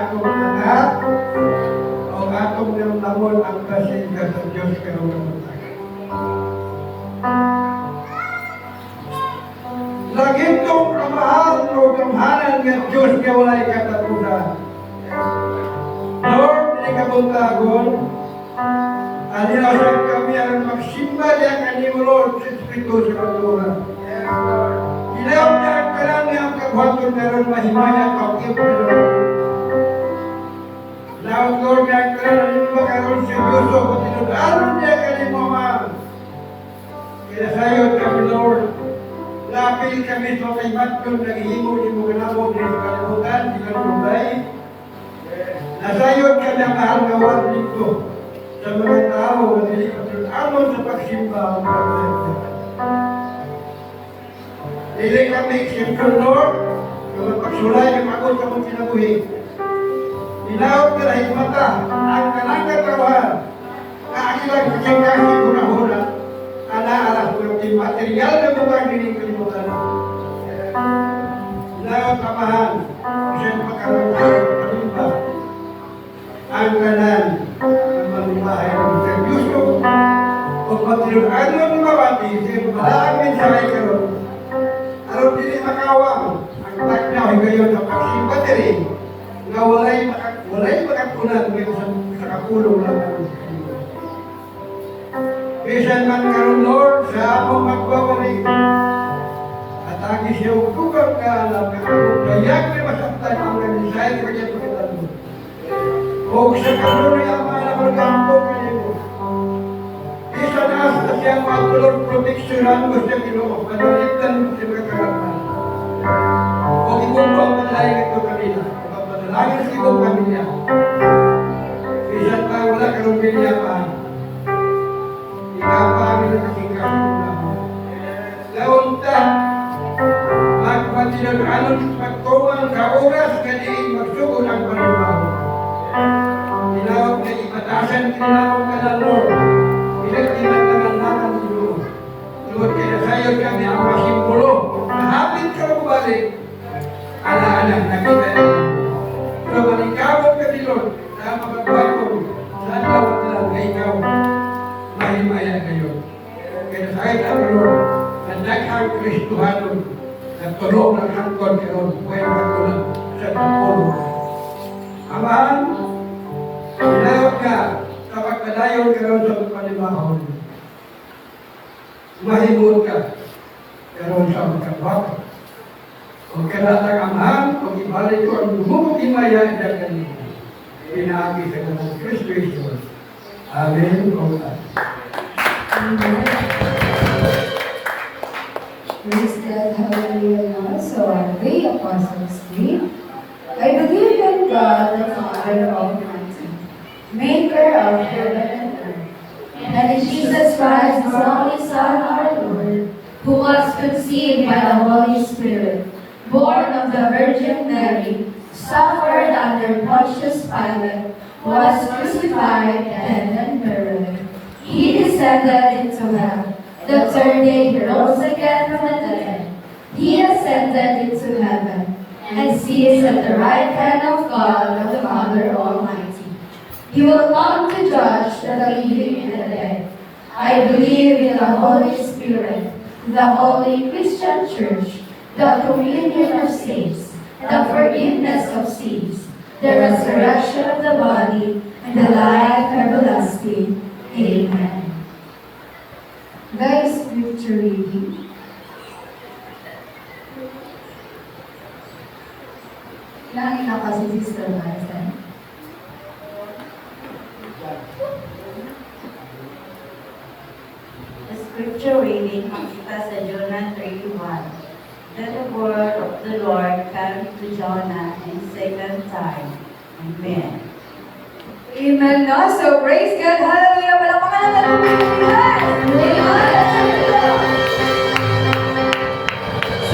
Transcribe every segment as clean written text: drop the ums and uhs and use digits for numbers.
atong anak o atong namnamon ang presensya sa Diyos karong kabuntag. Laging itong kamahal o kamhanan ng Diyos na walay katapusan. Lord, ni kabuntagon, alinaw sa kami ang magsimba niya kanimo, Lord, sa Espiritu sa Patulan. Ilaw niya ang kalang niya ang kagwaton meron mahimaya pag-ipo, Lord. Lahat, Lord, niya ang kalang niya makaroon sa Diyos o patinudaron niya kanimo, ma'am. Kinasayot kami, Lord. Lapil kami sa kay Matyon, naghihimo ni mo kanabog ni kalimutan, di kalumubay. Nasayot ka ng mahal na wad dito sa mga tao na nilipatulunamon sa pagsimba ang pagsimba. Dili kami simple, Lord, na magpagsulay ng ako sa mong kinabuhi. Ilaot ka na hikmata, ang kanang katawan, kaakilang kasing-kasi kunahuna, ala-ala ko yung material na bubang dining kalimutan. Ilaot ka mahal, siyang pagkaroon sa palimba. Ang kanan ng malimahay ng seryoso o patinuan mo ng mawati sa malaking mensahe karon. Aron dili makawang ang tagnaw kayo sa pagsimba diri nga walay makakunan sa kapulong lang ang bisan man karon, Lord, sa among magbabalik at agi siya ukugang ka alam na akong dayak na masaktan ang mensahe ng kanyang pagkatan mo. O sa kanunoy ang mga nakampo kanino. Isa na sa siyang matulog proteksyonan mo siya Ginoo, panalitan mo siya kakarapan. O ibang po ang panalangin ito kanina, o panalangin sa ibang pamilya. Isa pa wala karong pamilya pa. Ikaw pa amin ang kasingkas mo. Launta, magpatinag-anon pagtuman ka oras kaniin magsugon ang panibago. Tinawag na ipatasan, tinawag ka na, Lord. Pinagtinan ka ng naman ni Lord. Lord, kaya sa'yo kami ang masimbolo. Mahapit ka magbalik. Ala-anak na kita yan. Pero malikawag ka ni Lord. Sa mapagbago, saan bawat lang na ikaw mahimaya kayo. Kaya sa'yo kami, Lord, na daghang Kristuhanon na tulong ng hangkon karon. Huwag magkulang sa napolo. Amahan, pinayot ka kapag padayon ka ron sa panimahon. Mahimod ka karon sa magkabako. Kung kanatang amahan, kung ibalik ko ang lumumog imaya na kanina. Pinaagi sa kanang Kristo Jesus. Amen. Amen. Praise God, hallelujah. So, we Apostles' Creed. I believe in God, the Father Almighty, maker of heaven and earth, and in Jesus Christ, His only Son, our Lord, who was conceived by the Holy Spirit, born of the Virgin Mary, suffered under Pontius Pilate, was crucified, dead, and buried. He descended into hell. The third day He rose again from the dead. He ascended into heaven, and sees at the right hand of God, the Father Almighty. He will come to judge the living and the dead. I believe in the Holy Spirit, the holy Christian Church, the communion of saints, the forgiveness of sins, the resurrection of the body, and the life everlasting. Amen. Guys, scripture reading. Langit na kasi Sister Marcel. The scripture reading comes sa Jonah 3:1. Then the word of the Lord came to Jonah a second time. Amen. Amen na. So, praise God. Hallelujah. Palakpakan natin ang Pilipinas. Amen.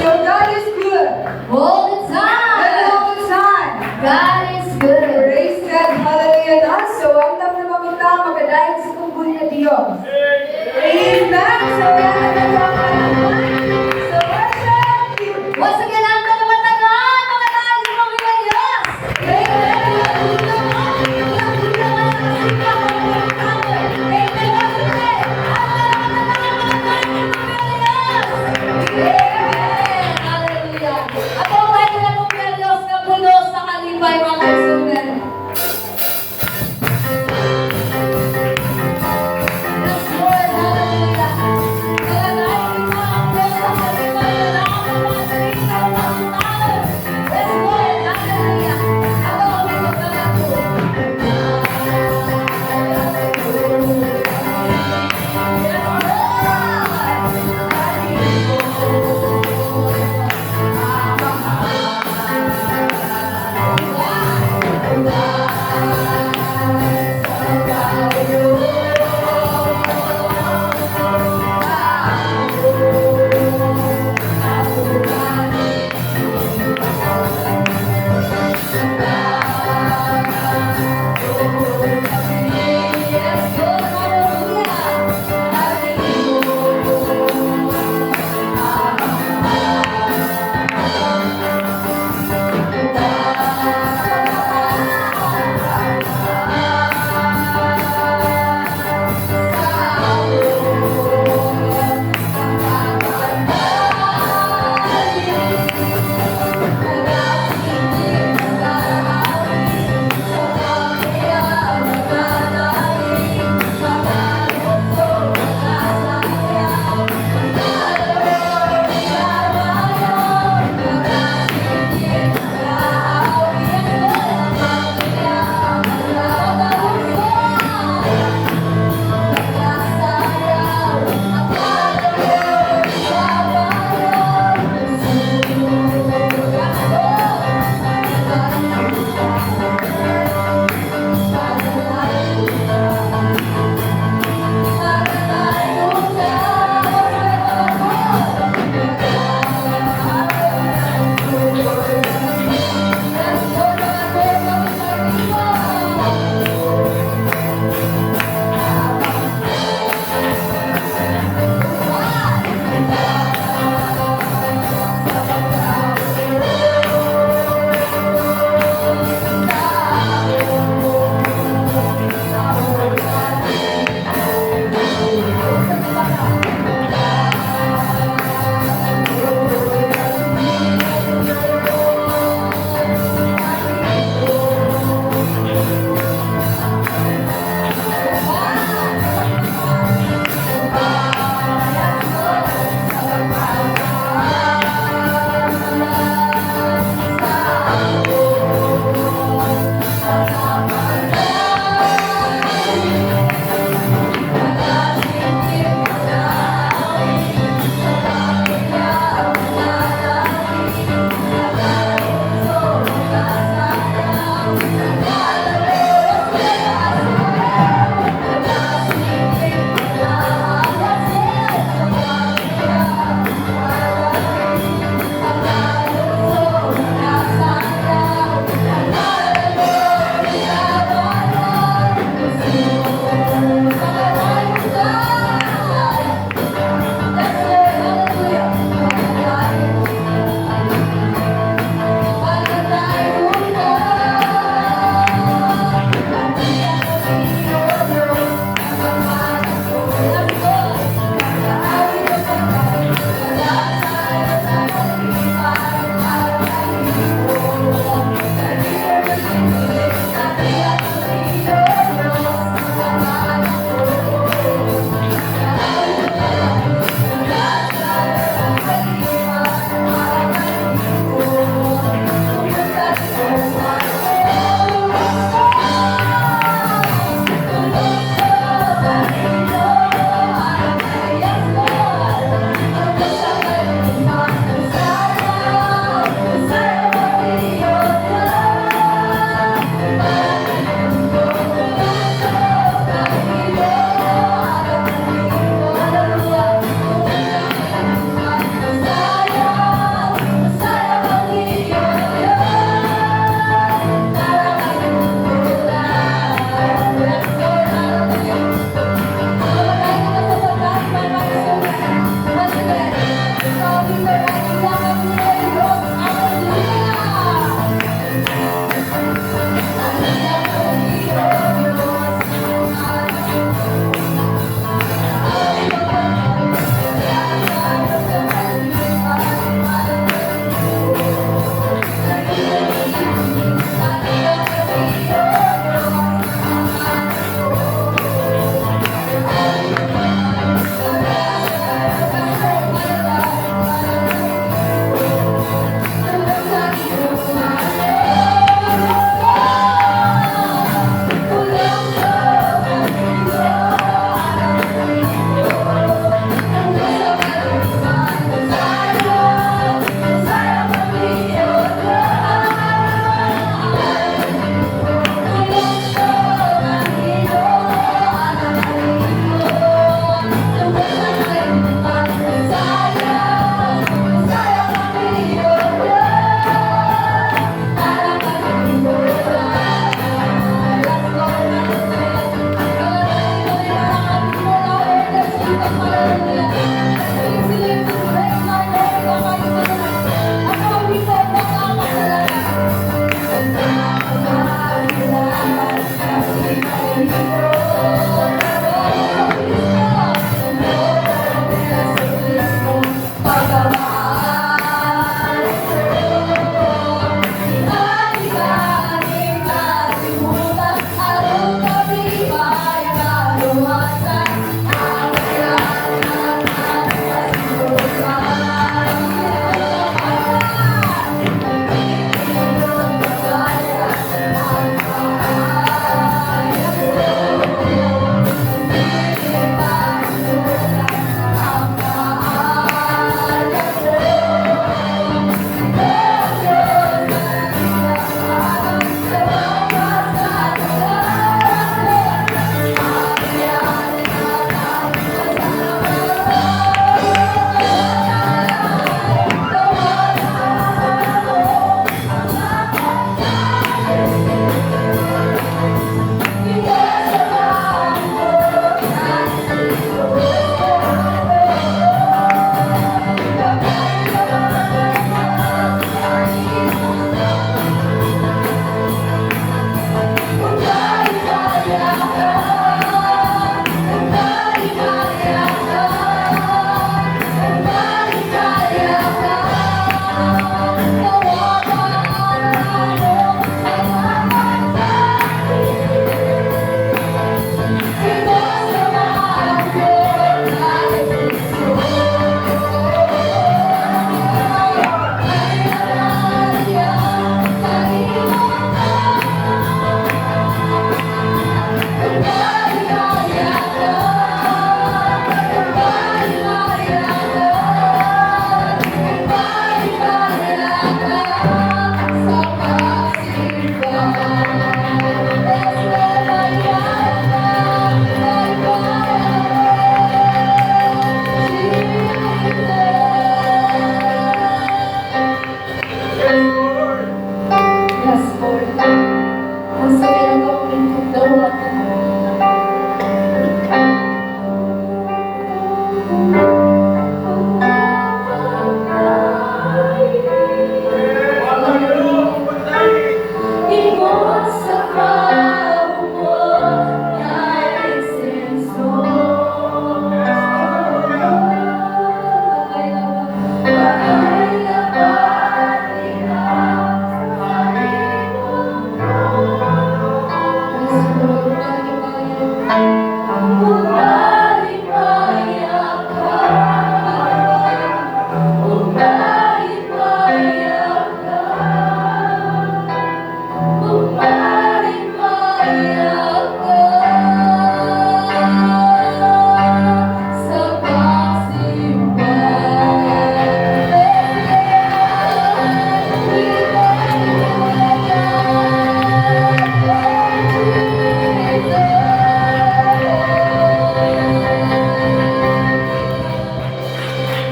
So, God is good. All the time. And all the time. God is good. Praise God. Hallelujah na. So, ang na makita, magadahin sa tungkol niya Diyos. Amen. So, yan ang nagpapalaman. So, worship you. Once again, ang kalawatagan, magadahin sa tungkol niya Diyos. Amen.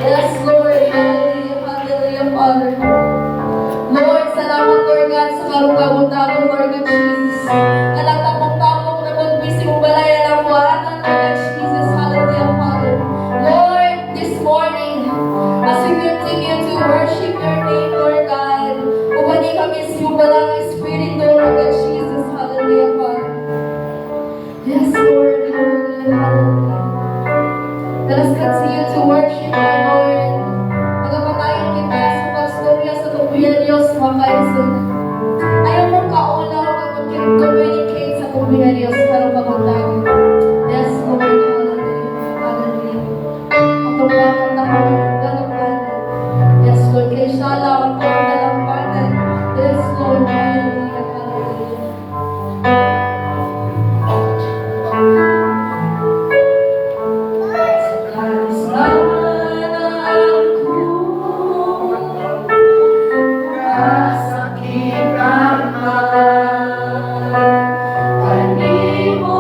Yes, Lord. Hallelujah. Hallelujah, Father. Lord, salamat, Lord God, sa karugabong-tabong, Lord God Jesus. Kalatapong-tapong na magbisi mong balay na buhatan, Lord God Jesus. Hallelujah, Father. Lord, this morning, as we continue to worship your name, Lord God, upani kami sa iyong balang Espiritu, Lord God Jesus. Hallelujah, Father. Yes, Lord. Hallelujah, hallelujah. Let us continue to worship you, Lord. Magpapatayin kita sa pastorya sa tubuyan Diyos, makaisin. Ayaw mong kauna kapag communicate sa tubuyan Diyos para pagpapatayin. Yes, Lord. Hallelujah. Hallelujah. Ang tumbakot na kami dalampanan. Yes, Lord. Kaya siya lang ang dalampanan. Yes, Lord. Hallelujah. Hallelujah. Kasakitan man, Kanimo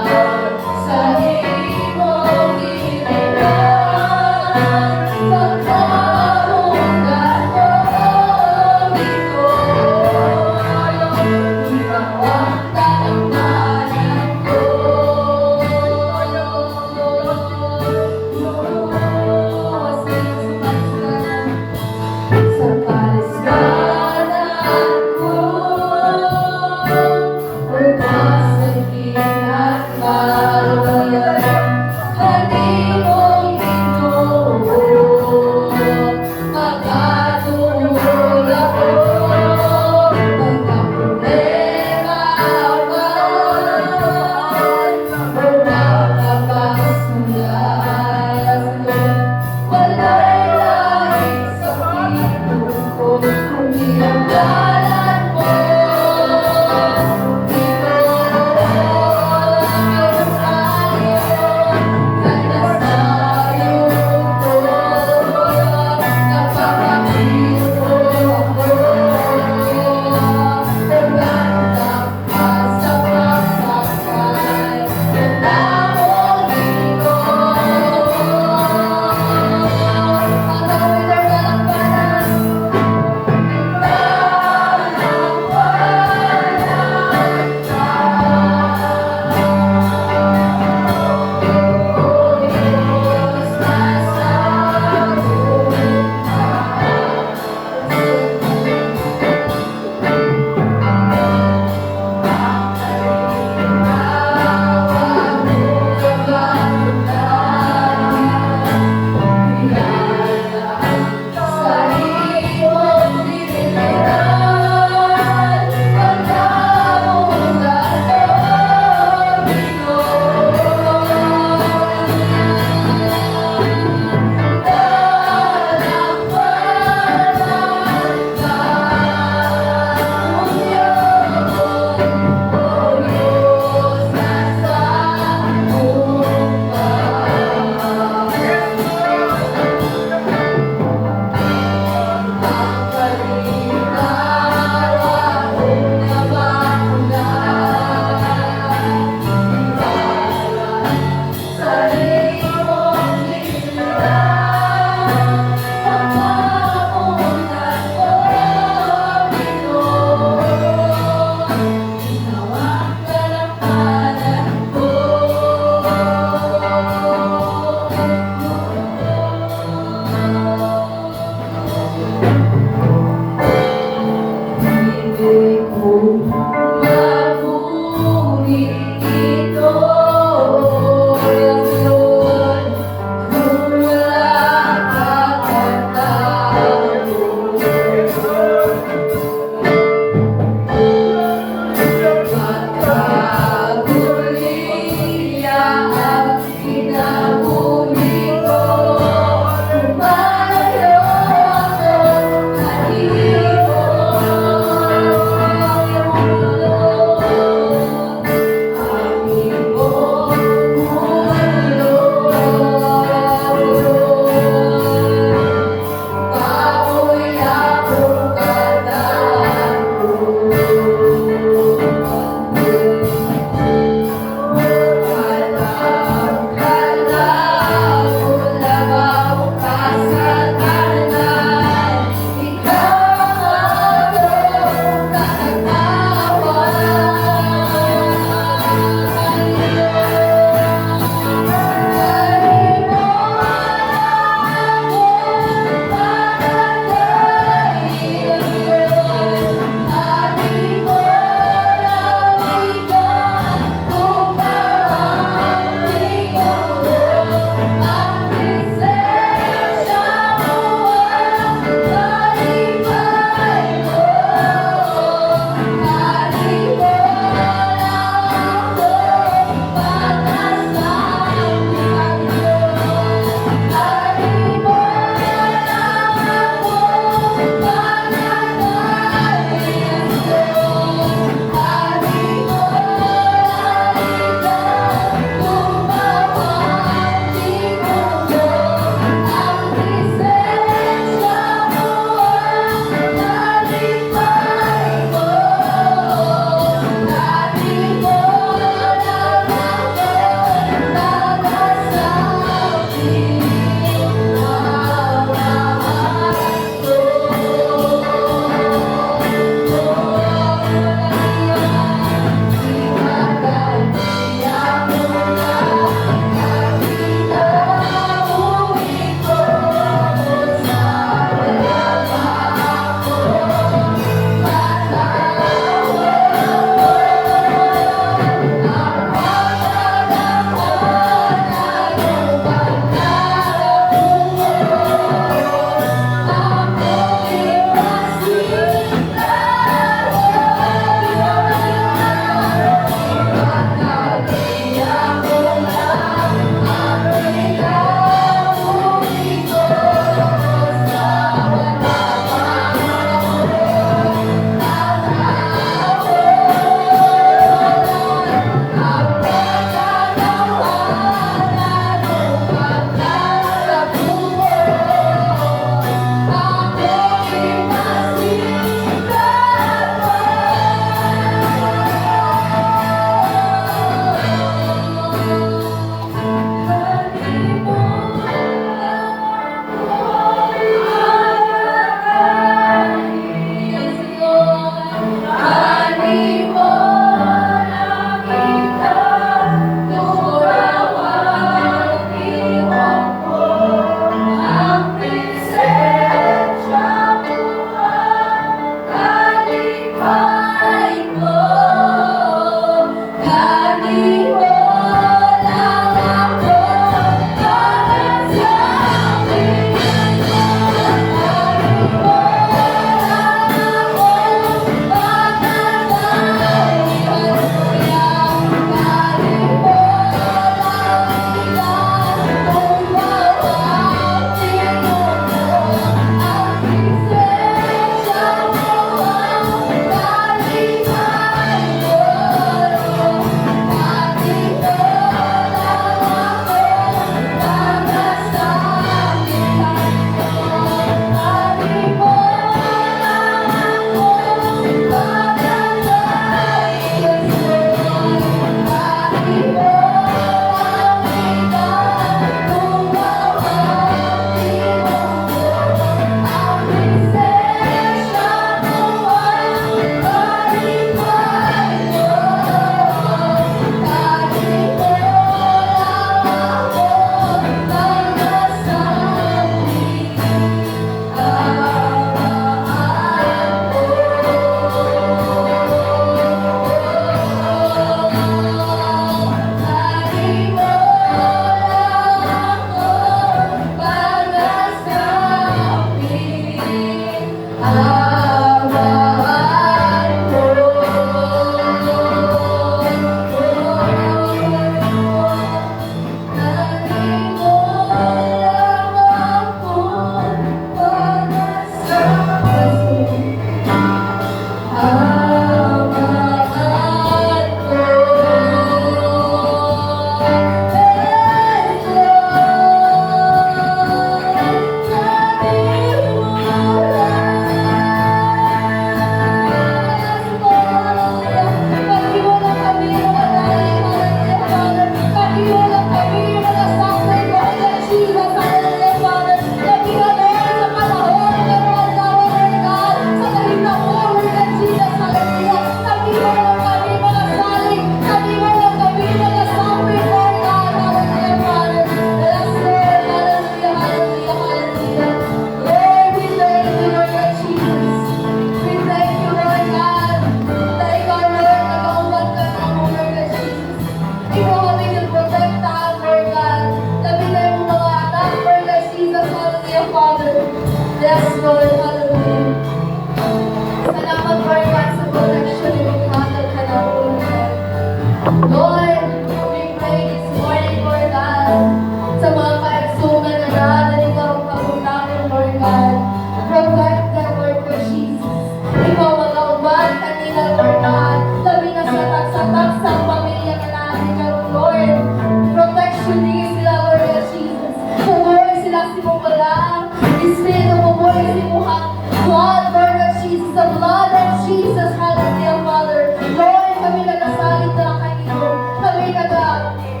Jesus, hallelujah, Father. Lord, kami nagsasalit na kanino. Kami nagdahapit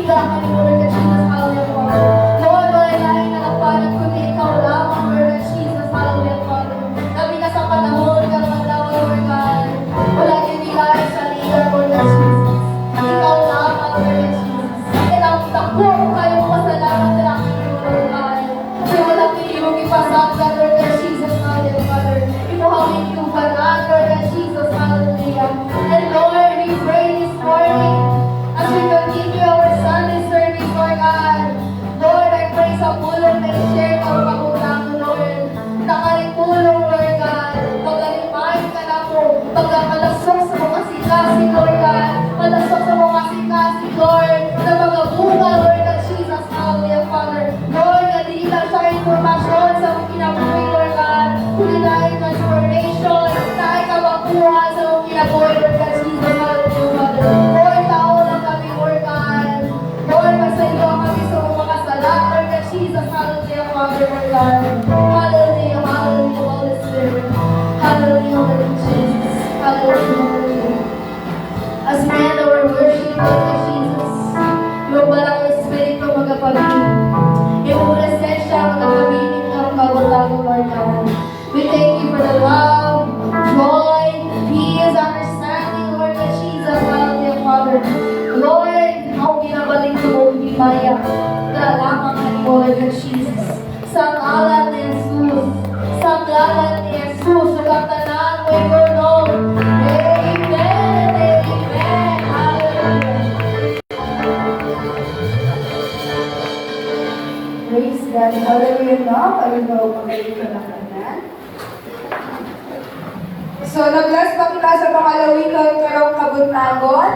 na kanino, Lord God Jesus, hallelujah, Father. Lord, wala lain na napanan kundi ikaw lamang, Lord God Jesus, hallelujah, Father. Kami na sa panahon, karamadaman, Lord God. Wala hindi lain sa leader, Lord God Jesus. Ikaw lamang, Lord God Jesus. And ang takbo ko kayo pasalamat na kanino, Lord God. Kaya wala pinibong ipasanggan, Lord God Jesus, hallelujah, Father. Imuhawin itong banal, Lord God Jesus, hallelujah. And Lord, we pray this morning as we continue our Sunday service, Lord God. Lord, I pray sa pulong na i-share ka ang pagutang, Lord. Nakaripulong, Lord God. Pag-alimahin ka na po. Pag-malasok sa mga sikasi, Lord God. Malasok sa mga sikasi, Lord. Na mga bunga, Lord God Jesus, hallelujah, Father. Lord, na hindi lang siya informasyon sa mga kinabuhi, Lord God. Kundi dahil transformation, dahil kabakuhan sa mga kinabuhi, Lord God Jesus, hallelujah, Father. Lord, tao lang kami, Lord God. Lord, masaya kami sa mga kasalanan, Lord God Jesus, hallelujah, Father, Lord God. Hallelujah, hallelujah, Holy Spirit. Hallelujah, Lord Jesus. Hallelujah, hallelujah. As we end our worship, Lord God Jesus, yung barang Espiritu magapagin. Yung presensya magapagin ng magutago, Lord God. We thank you for the love, joy, peace, understanding, Lord God Jesus, hallelujah, Father. Lord, ako ginabalik ko mong himaya. Lamang kami, Lord God Jesus. Sa ngalan ni Jesus, sa ngalan ni Jesus, sugatanan mo ikaw, Lord. Amen, amen, hallelujah. Praise God. Hallelujah na. Pagkaw pagkalit ka ng kanan. So, nag-last pa kita sa pangalawitan karong kabuntagon.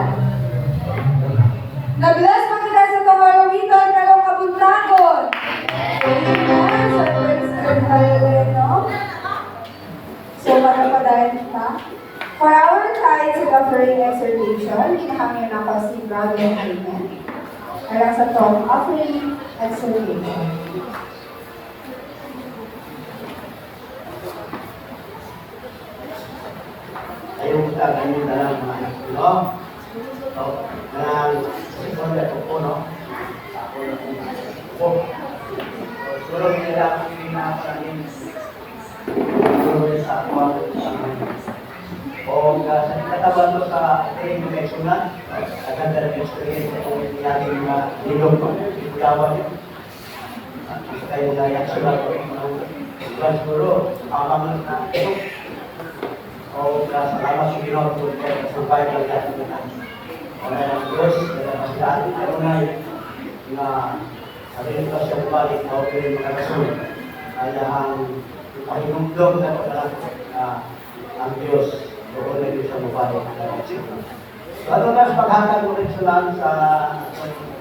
Nag-last pa kita sa pangalawitan karong kabuntagon. Amen. So, praise God. Hallelujah no. So, manapadaan kita. For our tithes and offering exhortation, kinahangin na ko si Brother Hyman. Para sa top offering exhortation. Ayun kita ganyan na lang mga anak ko, no? So, sikon na po, no? Ako na po. Suro nila ang pinaparanin. Suro sa ako o sa kataban ko sa ating personal, agad na experience kung natin mga nilong ikawan. Kayo na yan sila ko mga siguro, ang na ito. O salamat sa Pinoy po kayo sa bayan ng lahat ng natin. O na ng Diyos, na ano na sabihin ko siya bumalik na okay rin mga rason. Kaya ang pahinumdom na pagkalang ang Diyos doon na Diyos sa bumalik. Lalo na sa paghatag mo rin sila sa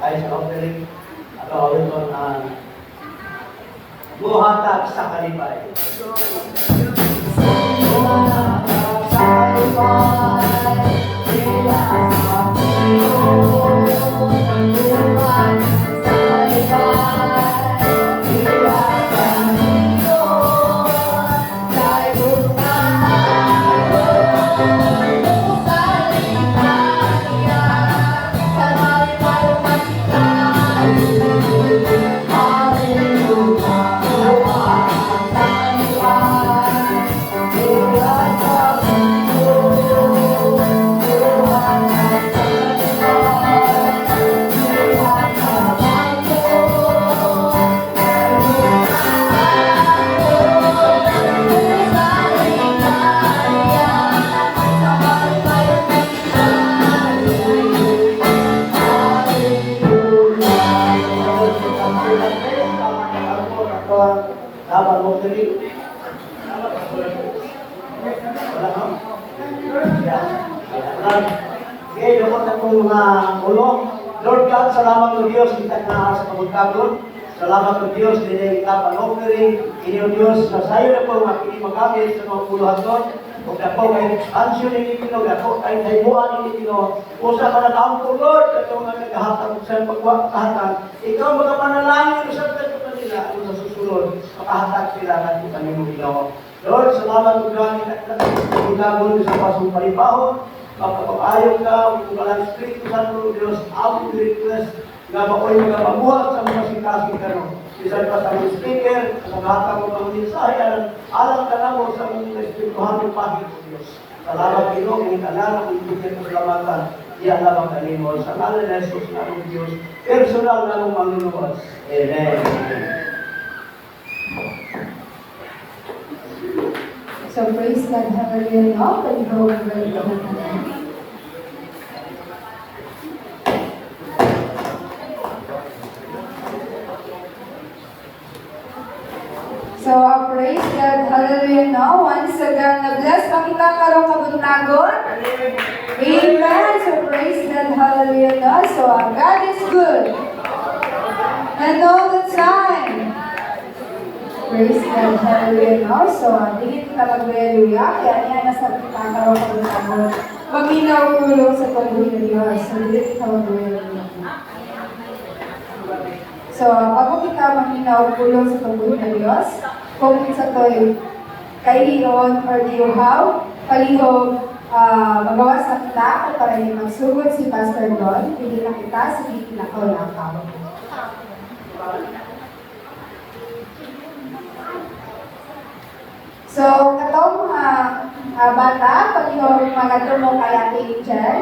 ay sa offering at awin ko na buhatag sa kalipay. Okay, lumot na kong mga ulo. Lord God, salamat ko Diyos, kita na sa pagkabon. Salamat ko Diyos, din kita panopering. Inyo Diyos, na sayo na po mga kinimagamit sa mga puluhan doon. Kung na po kayo ansyo ni Pino, na po kayo haibuan ni Pino. Usa ka na taong po Lord, at ito nga naghahatag sa pagkakahatag. Ikaw magapanalangin sa pagkakahatag nila, sa susunod, makahatag sila natin kami mo Pino. Lord, salamat po gani at nagagawin sa pasong palipahon. Magpapayong ka, kung ka lang Espiritu Santo, Diyos, ako request na ako'y magapabuhat sa mga sikasing ka no. Bisan pa sa mga speaker, sa lahat ng mga mensahe, alam ka na mo sa mga Espirituhan ng pahit ko, Diyos. Salamat Ginoo, kini kanana kung ibigyan mo salamatan. Iyan lamang kanimo sa ngalan ni Jesus na ng Diyos. Personal na ng manginuwas. Amen. So praise God, hallelujah, no? Pag-ikaw ang So, praise God, hallelujah, no? Once again, na-bless pa kita karong kabuntagon. Amen. So, praise God, hallelujah, no? So, God is good. And all the time. Praise God, hallelujah, no? So, dili kita mag-hallelujah, kaya niya nasa kita karong kabuntagon. Maminaw ulo sa pagbuhay ng Diyos. So, dili kita mag-hallelujah. So, bago kita maminaw ulo sa pagbuhay ng Diyos, kung sa to'y kailiyon or diuhaw, palihog, magawas na kita at para yung magsugod si Pastor Don, pili na kita sa pinakaw-lakaw. So, katong mga bata, palihog magatumong kay Ate Angel.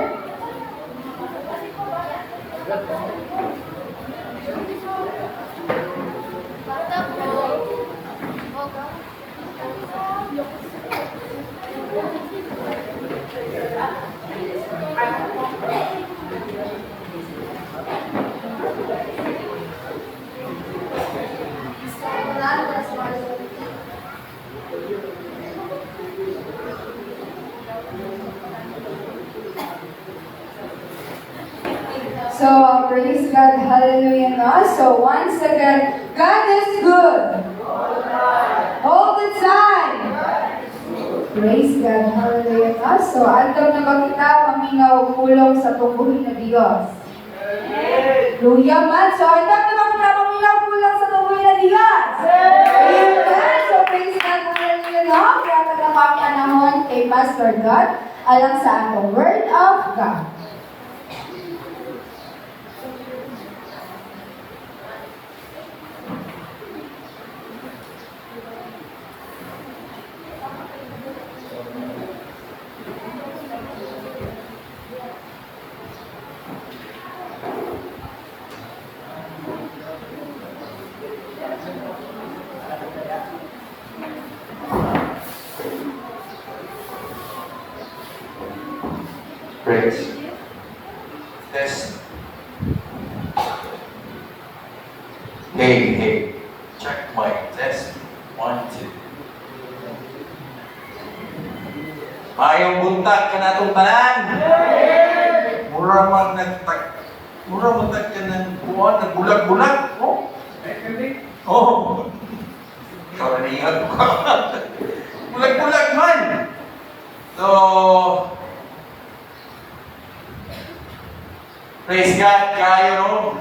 So, praise God, hallelujah, no? So, once again, God is good. All the time. Praise God, hallelujah, no? So, aldaw na ba kita maminaw ulong sa tungbuhin na Diyos? Hallelujah, man. So, aldaw na ba kita maminaw ulong sa tungbuhin na Diyos? Amen. So, praise God, hallelujah, no? Kaya tagamang panahon kay Pastor God alang sa atong Word of God. Praise. Test. Hey. Check mic. Test. 1, 2. Mayong buntag ka na itong tanan. Mura magtag ka ng buwan, nagbulag-bulag. Oh. Ikaw na niyan. Bulag-bulag man. So, praise God, kayo no?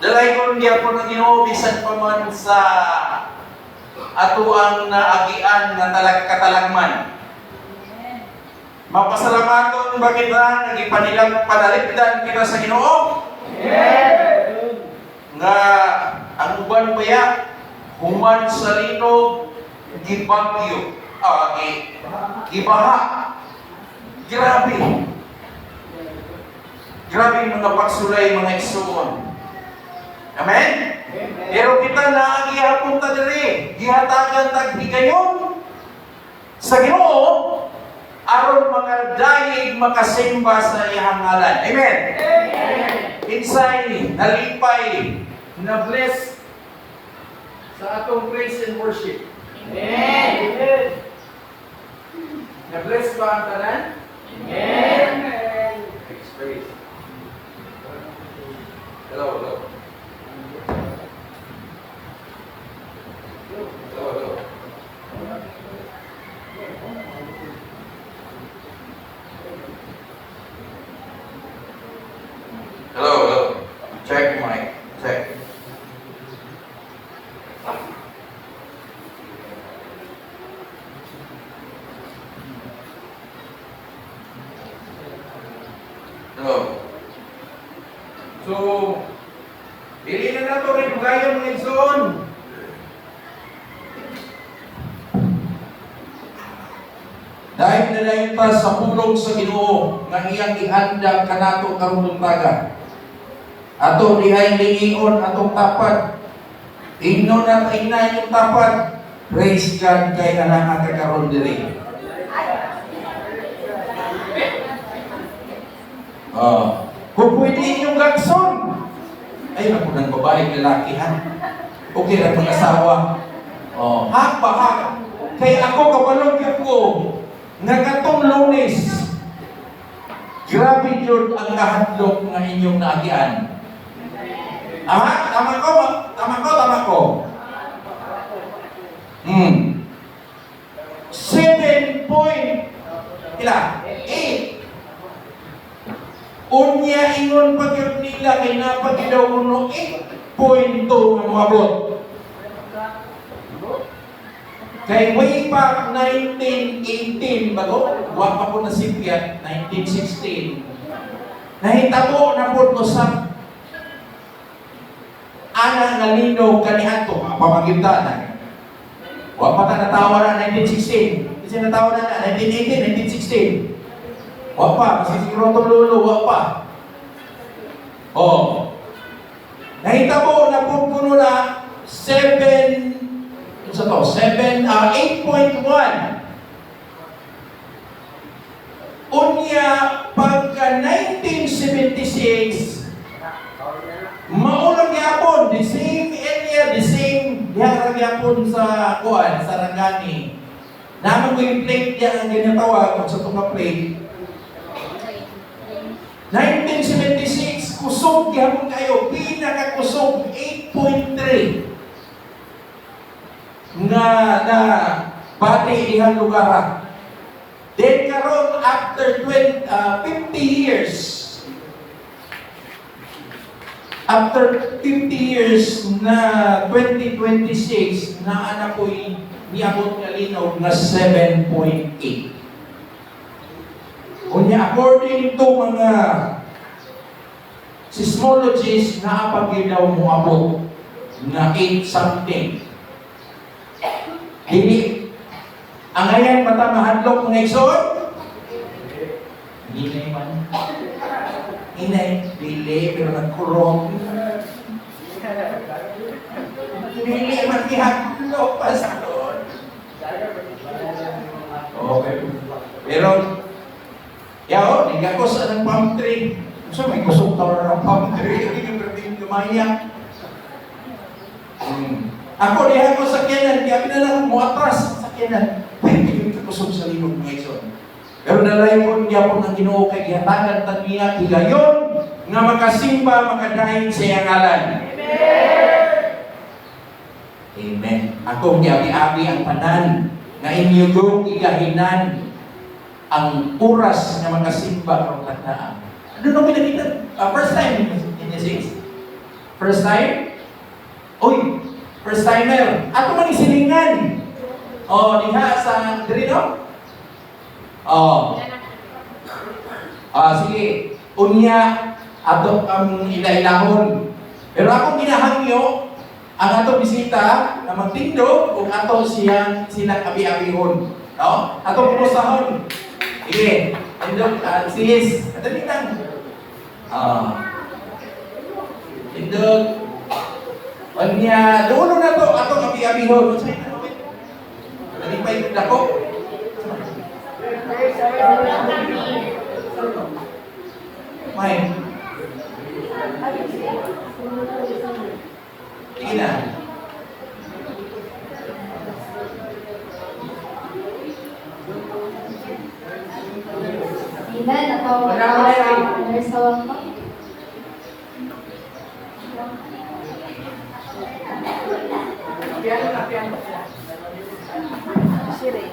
Dalay ko hindi ako na ginuubisan pa man sa atuang naagian na katalagman. Mapasalamaton ba kita, nagipanilang panaligdan kita sa Ginoo? Nga, ang uban baya, human sa linog, gibagyo, gibaha. Grabe. Grabe yung mga pagsulay, mga igsoon. Amen? Pero kita na gihapon ta diri, gihatagan tagbigayon sa Ginoo aron mga daig makasimba sa iyang ngalan. Amen. Insay nalipay na bless sa atong praise and worship. Amen. Na bless ba ang tanan? Amen. Praise. Hello. Hello. Check mic. Check. Lain na lain ta sa pulong sa Ginoo nga iyang ihanda kanato karong buntaga. Ato dihay lingion atong tapat. Ingnon at inay yung tapat. Praise God kay anak ka karon diri. Kung pwede inyong gagson, ay ako ng babae lalaki ha. Okay lang mag-asawa. Hak ba hak? Kay ako kabalog ko nga katong Lunes. Grabe yun ang kahadlok nga inyong naagian. Tama ko. 7 point ila 8 unya ingon pagyud nila kay napagidaw kuno 8.2 nga moabot. Kay way back 1918 bago wa pa po nasipyat 1916 nahitabo na po ko sa ana nga lino kaniadto pamagitan. Wa pa ta natawa na 1916. Kasi natawa na 1918, 1916. Wa pa, kasi siguro itong lolo, wa pa. Nahitabo na po puno na 8.1. Unya, pagka 1976, maunang yapon, the same area, the same diharang yapon sa kuan, sa Rangani. Naman ko yung plate niya ang ginatawag kung sa itong plate. 1976, kusog yapon kayo, pinakakusog 8.3 na bati ihang lugar. Then karon after 50 years, after 50 years na 2026 na anak ko'y niabot nga linaw na 7.8. Kunya according to mga seismologists na pagilaw mo abot na 8 something. Dili ang ayan mata mahadlok mga igsoon. Hinay man. Hinay, dili, pero nagkurong. Dili, magkihadlok, pastor. Okay. Pero, yao, nagkakos ng palm tree. So, may kusok tawar ng palm tree. Hindi yung berting lumaya. Ako, dihan ko sa kenan. Kaya pinalang mo atras sa kenan. Pwede yung kakusok sa linog mga igsoon. Pero nalayon niya po ng Ginoo kay gihatagan ta niya higayon nga makasimba makadahin sa iyang ngalan. Amen. Ako giabi-abi ang tanan nga inyo dong igahinan ang oras nga makasimba karong tagdaan. Ano nung pinakita? First time in the six? First time? Uy, first timer. Ato man isilingan. Diha sa diri no? Sige. Unya, ato ang ilailahon. Pero akong ginahangyo, ang atong bisita na magtindog kung ato silang abi-abihon. No? Atong pumusahon. Sige. Tindog, sis. Kadali lang. Tindog. Unya, dulo na to, atong abi-abihon. Kadali pa yung dako. May. Sige na. Ilan atau bersawang pa? Piano. Siri.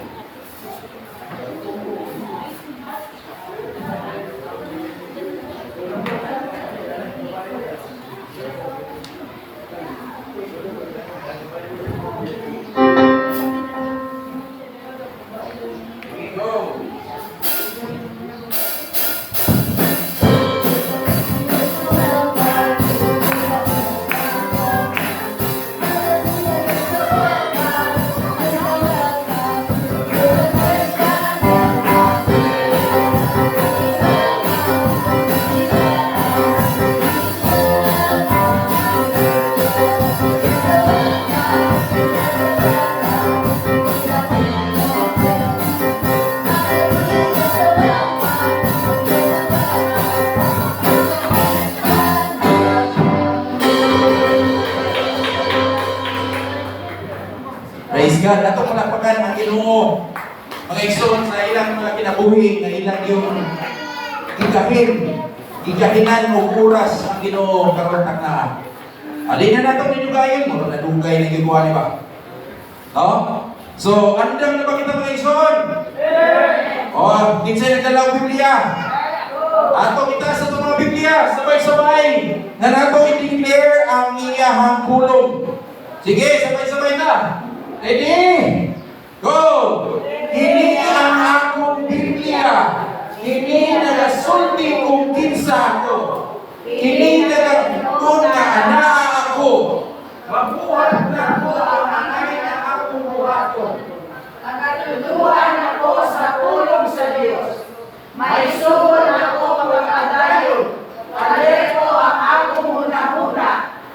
God. Ato palakpakan ang Ginoo. Mga igsoon sa ilang mga kinabuhi, na ilang yung gigahinan o oras ang Ginoo karon na. Alin na nato ninyo kayon, mo na dugay na giguha ni ba? No? So, andam na ba kita mga igsoon? O, kinsay nagdalaw Biblia? Ato kita sa itong mga Biblia, sabay-sabay na nato i-declare ang iyahang pulong. Sige, sabay-sabay na. Ready? Go! Ini ang akong Biblia. Ini nagasulti kung kinsa ako. Ini nagagpon na anaa ako. Mabuhat na ko ang anay na akong buhaton. Nakatuduhan ako sa pulong sa Diyos. May sugod ako pagkadayon. Pareho ang akong huna-huna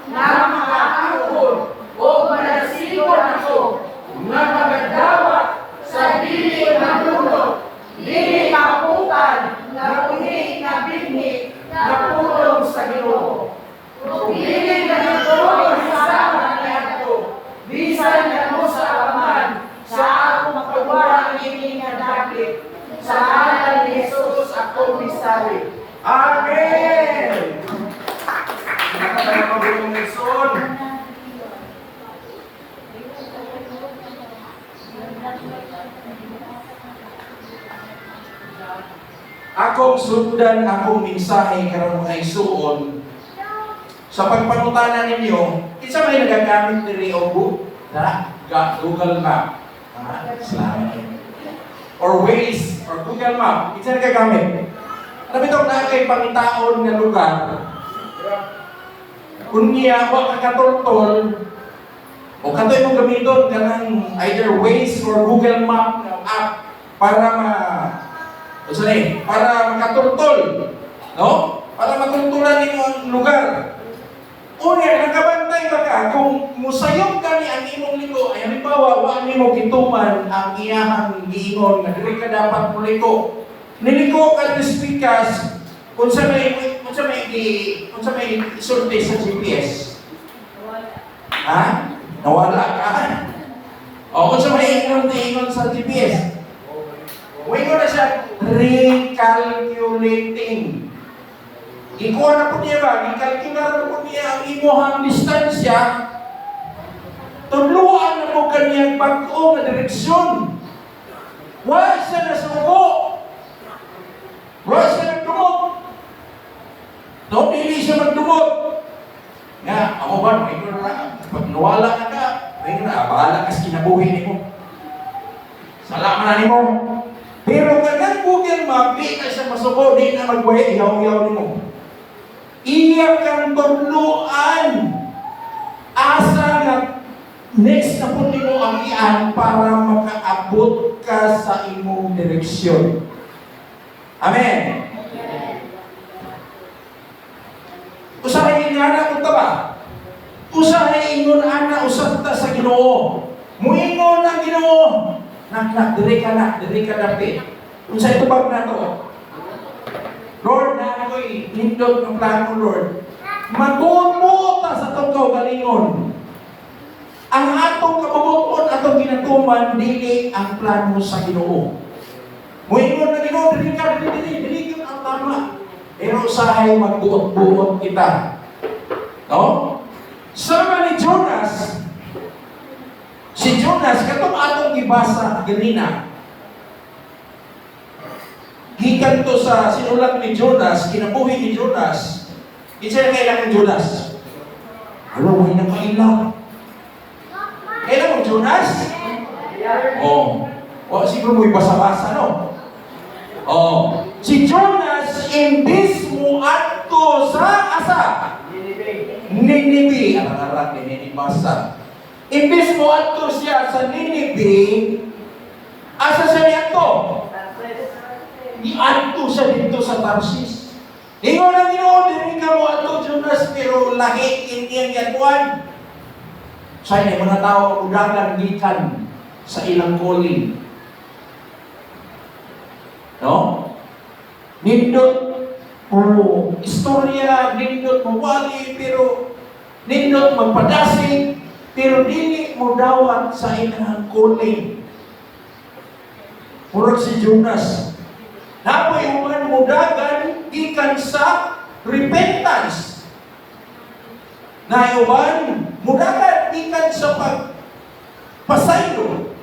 na makakakon o manasigon ako na magadawa sa dili manunod, dili mapukan na uni na bigni na pulong sa Ginoo. Dili na ito isama niya ko, bisan na mo sa aman, sa akong makawarang ini nga dakit, sa ngalan ni Jesus ako misali. Amen! Nakatayo ka po yung igsoon. Akong sundan akong mensahe karong mga igsoon sa pagpanutanan ninyo, isa may nagagamit ni Riobo na Google Map. Salamat. Or Waze, or Google Map. Isa nagagamit. Alam ito na kay pangitaon nga lugar. Kung niya ako kakatultol, o katoy mong gamiton ka ng either Waze or Google Map app para para makatultol. No? Para matultulan ninyo ang lugar. Unya, nakabantay ba ka kung musayong ka ni ang imong liko, ay halimbawa, wala nimo gituman ang iyahang giingon nga dili ka dapat muliko. Niliko ka ni speakers kung sa may isulti sa GPS. Ha? Nawala ka? O kung sa may ingon sa GPS. Wingon na siya recalculating. Ikuha na po niya ba? Ikalkular na po niya ang imuhang distansya. Tuluan na po kanyang bago na direksyon. Wala siya nasuko. Wala siya nagdumot. No, hindi siya magdumot. Nga, ako ba, may ito na, pag nawala na ka, may na, bahala kas kinabuhi mo. Salamat na ni mo. Pero kanyang Google Map, di na siya masuko, di na magbuhay, iyaw-iyaw ni mo. Iya kang tuluan. Asa na next na po mo ang iyan para makaabot ka sa imong direksyon. Amen. Usahay nga kung ba? Usahay ingon ana usab ta sa Ginoo. Muingon ang Ginoo. Nak diri ka dapit. Unsay tubag nato? Lord, na ako'y nindot ng plano, Lord. Magbuo ta sa itong kaugalingon. Ang atong kabubuton, atong ginatuman, dili ang plano sa Ginoo. Muingon na Ginoo, dili yun ang tama. Pero usahay magbuot-buot kita. No? Sama ni Jonas, si Jonas, katong atong gibasa ganina. Gikan to sa sinulat ni Jonas, kinabuhi ni Jonas. Isa na kailangan ni Jonas. Ano, may nakailang. Kailan mo Jonas? Oh. O, siguro mo'y basa-basa, no? Oh. Si Jonas, imbis mo ato sa asa? Ninibi. Ang harap ni Ninibasa. Imbis mo ato siya sa Ninibi, asa siya niya to? Iadto siya dito sa Tarsis. Ingon ang Ginoo, diri ka mo ato Jonas, pero lahi hindi ang yaduan. Sa inyo, mga tao udangan gikan sa ilang calling. No? Nindot o istorya, nindot mawali, pero nindot magpadasig, pero dili dili mo dawat sa ilang calling. Murag si Jonas. Napoy uman mudagan gikan sa repentance. Na uban mudagan gikan sa pagpasaylo.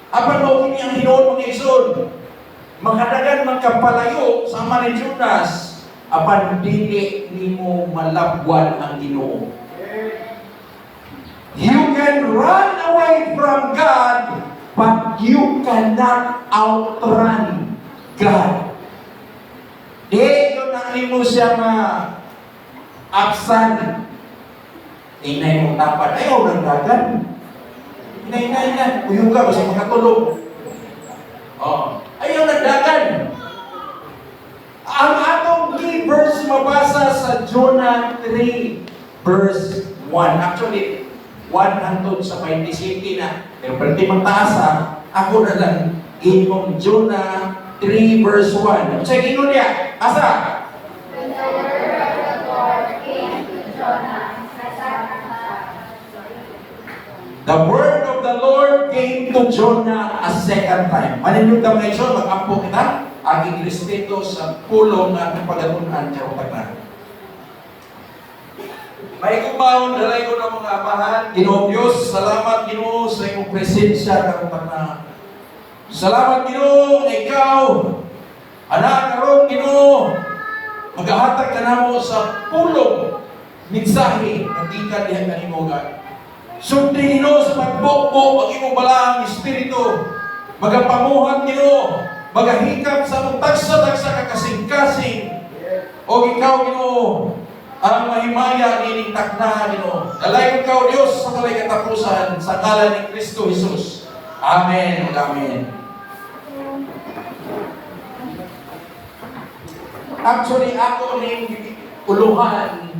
Apan mo kini ang Hinuon mga igsoon. Makadagan magkapalayo sa ni Jonas, apan dili nimo malabwan ang Ginoo. You can run away from God, but you cannot outrun God. Di yun ang nimo siya absan. Inay mo tapat, ayaw ng dagan. Inay na, uyong ka, basta makatulog. Oh. Ayaw ng dagan. Ang atong key verse mabasa sa Jonah 3 verse 1. Actually, 1 hangtod sa 27 na. Pero pwede magtaas ha. Ako na lang imong Jonah 3 verse 1. Sa gino niya, asa? When the word of the Lord came to Jonah a second time. The word of the Lord came to Jonah a second time. Maninyung ka mga igsoon, mag-ampo kita, aking respeto sa pulong na atong pagatunan sa utak. May kumaon, dalay ko ng mga amahan, Ginoong Diyos, salamat Ginoo sa iyong presensya sa utak na. Salamat Ginoo na ikaw, anak karon Ginoo, maghahatag ka namo sa pulong, mensahe, nagikan diha kanimo God. Sundin Ginoo sa pagbukbo, ang imong balaang Espiritu, magapamuhat Ginoo, magahikap sa mong tagsa-tagsa kakasing-kasing, o ikaw Ginoo, ang mahimaya nining takna Ginoo. Dalay ikaw Dios sa walay katapusan sa ngalan ni Kristo Jesus. Amen. Amen. Actually, ako ning uluhan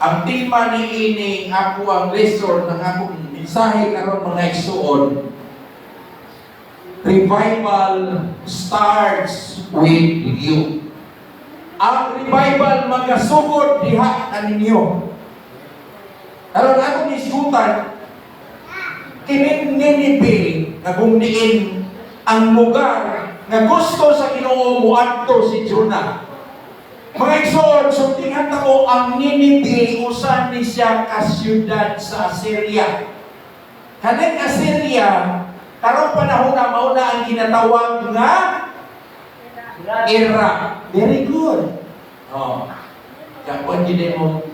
ang tema ni ini ako ang lesson ng akong mensahe karon mga igsoon. Revival starts with you. Ang revival magasugod diha kaninyo. Karon akong isutan kini Ninive nga bumdiin ang lugar nga gusto sa Ginoo muadto si Jonah. Mga igsoon, sultingan mo ang Ninive usan ni siya ka siyudad sa Assyria. Kanang Assyria, karong panahon na mauna ang ginatawag nga Iraq. Very good. Oh. Kaya kung hindi mo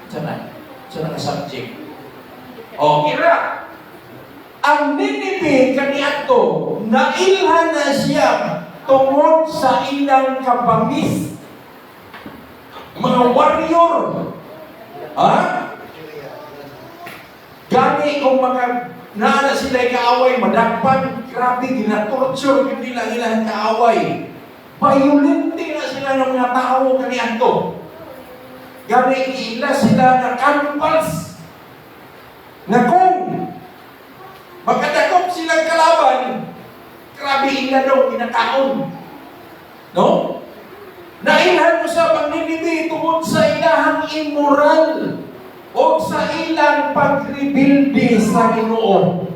sana ka subject. Oh, Iraq. Ang Ninive kaniadto nailhan na siya tungod sa ilang kabamis. Mga warrior. Ha? Gani kung mga naana sila'y kaaway, madagpan, grabe, ginatorture, hindi lang ilang kaaway. Violente na sila ng mga tao kaniadto. Gani ila sila na canvas. Na kung magkadakop silang kalaban, grabe ila daw kinakaon. No? Nailhan mo sa Ninive tungod sa ilahang immoral o sa ilang pagrebilde sa Ginoo.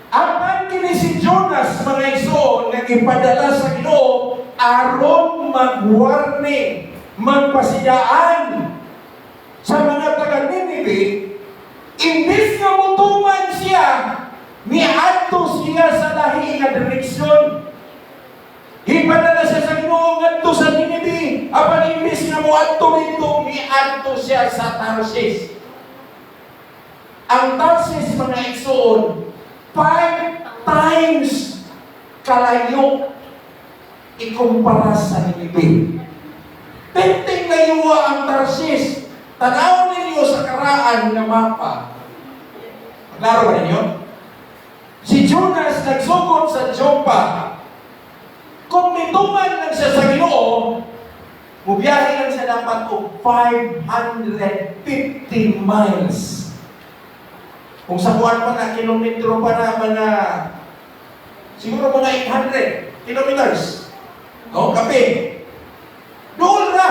Apan kini si Jonas mga igsoon nga ipadala sa Ginoo aron magwarning, magpasidaan sa mga taga Ninive, imbis nga mutuman siya, miadto siya sa lahi nga direksyon. Ipadala siya sa Ginoo ngadto sa Ninive, apan imbis nga muadto dito, miadto siya sa Tarsis. Ang Tarsis mga igsoon 5 times kalayo ikumpara sa Ninive. Penting layuwa ang Tarsis. Tanaw ninyo sa karaan ng mapa. Maglaro ba ninyo? Si Jonas nagsugod sa Joppa. Kung mituman lang siya sa Ginoo, mubiyahe lang siya dapat o 550 miles. Kung sa buwan pa na, kilometro pa na mga, siguro mga 800 kilometers. No, kape. Doon na.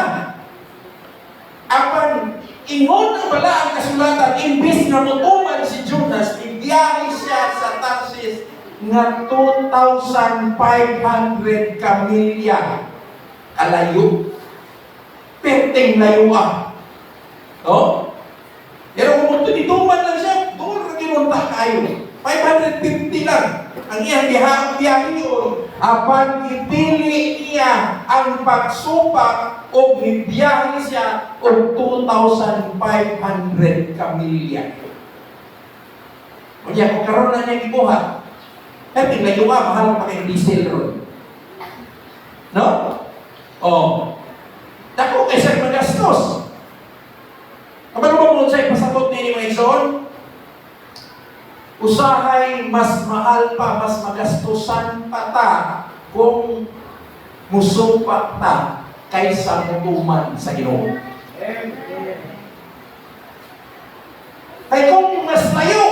Apan, ingon ang bala ang kasulatan, imbis na mutuman si nga 2,500 kamilya kalayo. Perting layo no? Pero kung dituman lang siya, doon na kinunta kayo. 550 lang ang iyang biyahe yun. Apan ipili niya ang pagsupak o biyahe siya o 2,500 kamilya. Kaya kung karoon na niya ibuhat, perting layo mahal pa kayong diesel ron. No? Dako kay sa magastos. Kapag mo sa ipasabot ni mga igsoon, usahay mas mahal pa, mas magastusan pa ta kung musupak ta kaysa mutuman sa Ginoo. Kaya kung mas layo,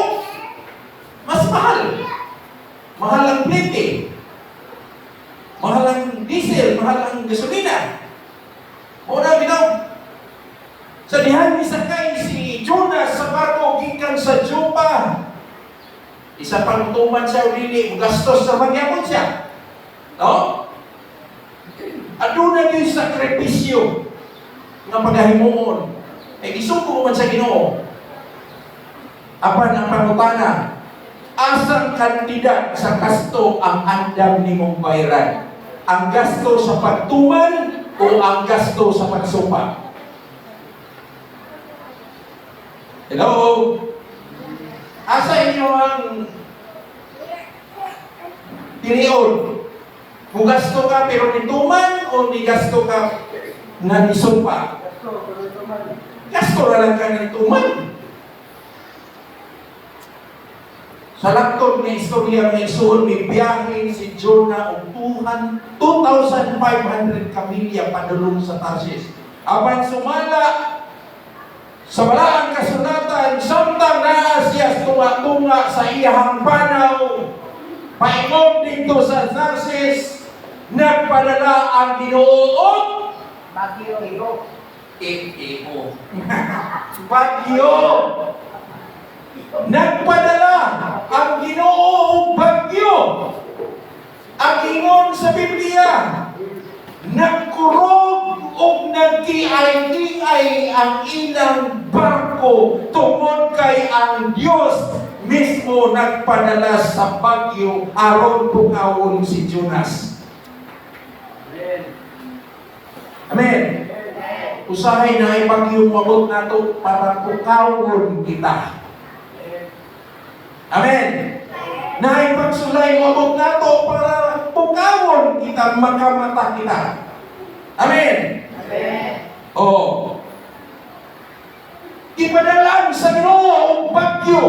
mas mahal. Mahal ang plite. Mahal ang diesel, mahal ang gasolina. Una bitaw. Sa dihan ni sakay si Jonas sa barko gikan sa Jopa. Isa pang tuman siya ulili, gastos sa magyapon siya. No? Aduna yung sakripisyo nga paghahimuon. Isuko man sa Ginoo. Apan ang pangutana, asang kantidad sa gasto ang andam nimong bayaran? Ang gasto sa pagtuman o ang gasto sa pagsupa? Hello? Asa inyo ang tiniod? Kung gasto ka pero nituman o ni gasto ka nga nisupa? Gasto na lang ka nga nituman. Sa laktod ng istorya ng Isuon, may biyahe si Jonah o 2,500 kamilya padulong sa Tarsis. Apan sumala sa balaang kasulatan, samtang naa siya tunga-tunga sa iyahang panaw, paingon dito sa Tarsis, nagpadala ang Ginoo Bagyo, Bagyo. Nagpadala ang Ginoo og bagyo. Ang ingon sa Biblia, nagkurog og nagkiay-kiay ang ilang barko tungod kay ang Dios mismo nagpadala sa bagyo aron pukawon si Jonas. Amen. Usahay na ay bagyo mabot nato para pukawon kita. Amen. Na ipagsulay mabot nato para pukawon kita, makamata kita. Amen. Ipadalaan sa Ginoo og bagyo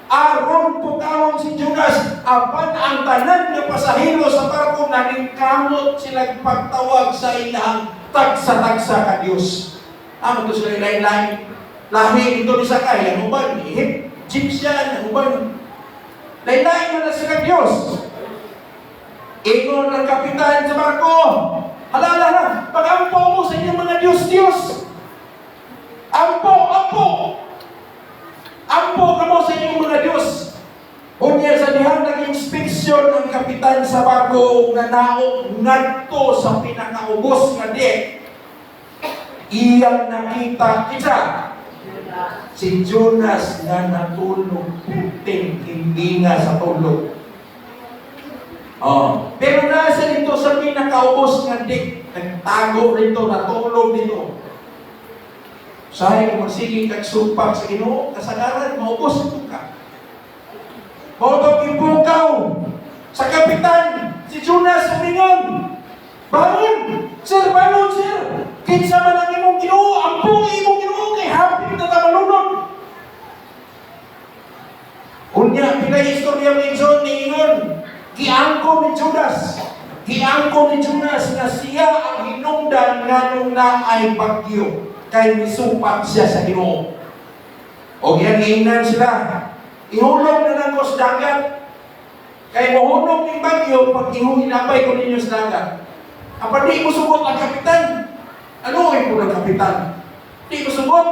aron pukawon si Jonas. Apan ang tanan nga pasahero sa barko naningkamot sila pagtawag sa ilang tagsa-tagsa ka Dios. Amo to sila lain-lain. Lahi ito ni sakay ang uban Egyptian, ang uban. Lain-lain na sa Diyos. Ingon ang kapitan sa barko, halala na, pag-ampo mo sa inyong mga Diyos. Ampo ka mo sa inyong mga Diyos. Unya sa dihang nag-inspeksyon ang kapitan sa barko na naog ngadto sa pinakaubos nga dek. Iyang nakita kita si Jonas na natulog, puting hindi nga sa tulog. Pero nasa dito sa pinakaubos nga dik, nagtago rito, natulog dito. Sahay kung magsiging kagsupak sa Ginoo, kasagaran, maubos ito ka. Maubos ibukaw sa kapitan, si Jonas umingon. Bangon! Sir, bangon, sir! Kinsa man ang imong Ginoo, ampo imong Ginoo kay hapit na tamalunod. Unya, pinay-istorya mo yung ningon, giangko ni Judas na siya ang hinungdan nga nung naay bagyo kay misupak siya sa Ginoo. O yan ingnan sila, ihulog na lang ko sa dagat kay mahulog ng bagyo pag hinapay ko ninyo sa dagat. Apa di mo sugot ang kapitan? Ano ay po ng kapitan? Di mo sugot.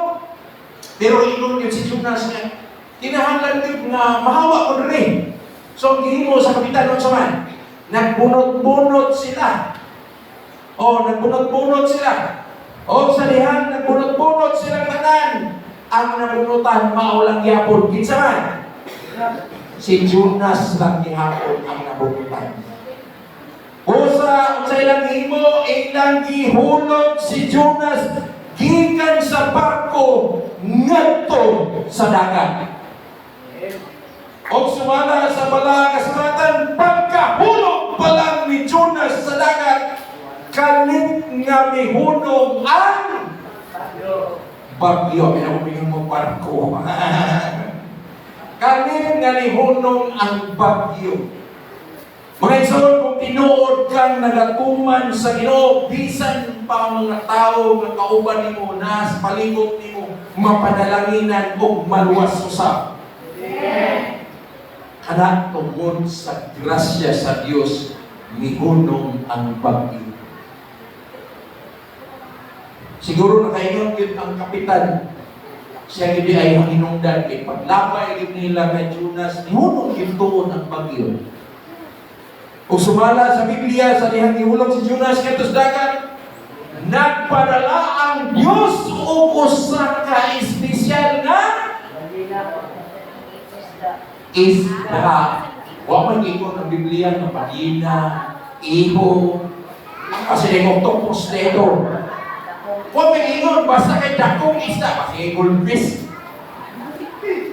Pero ingon yun si Jonas niya, kinahanglan din na mahawa ko rin. So, ang gihimo sa kapitan nun sa man, nagbunot-bunot sila. Nagbunot-bunot sila. Sa dihan, nagbunot-bunot silang tanan. Ang nabunutan, maulang yapon. Kinsa man? Si Jonas lang gihapon ang nabunutan. Sa ilang himo, ilang gihulog si Jonas gikan sa barko ngadto sa dagat. Sumala sa bala kasulatan, pagkahulog pa lang ni Jonas sa dagat, kalit nga mihunong ang bagyo. Pinamumingin mo barko. Kalit nga mihunong ang bagyo. Mga igsoon, kung tinuod kang nagatuman sa Ginoo, bisan pa ang mga tao nga kauban nimo na sa palibot nimo mapadalanginan o maluwas usab. Kana tungod sa grasya sa Dios mihunong ang bagyo. Siguro nakaingon yun ang kapitan. Siya gid ay hinungdan kay paglabay gid nila kay Jonas, mihunong yun tuon ang bagyo. Kung sumala sa Biblia, sa dihang ihulog si Jonas katos dagat, nagpadala ang Diyos o usa ka espesyal na isda. Huwag mag-ikot ang Biblia ng pagina, iho, kasi yung octopus na ito. Huwag mag-ikot, basta kay dakong isda, kasi goldfish.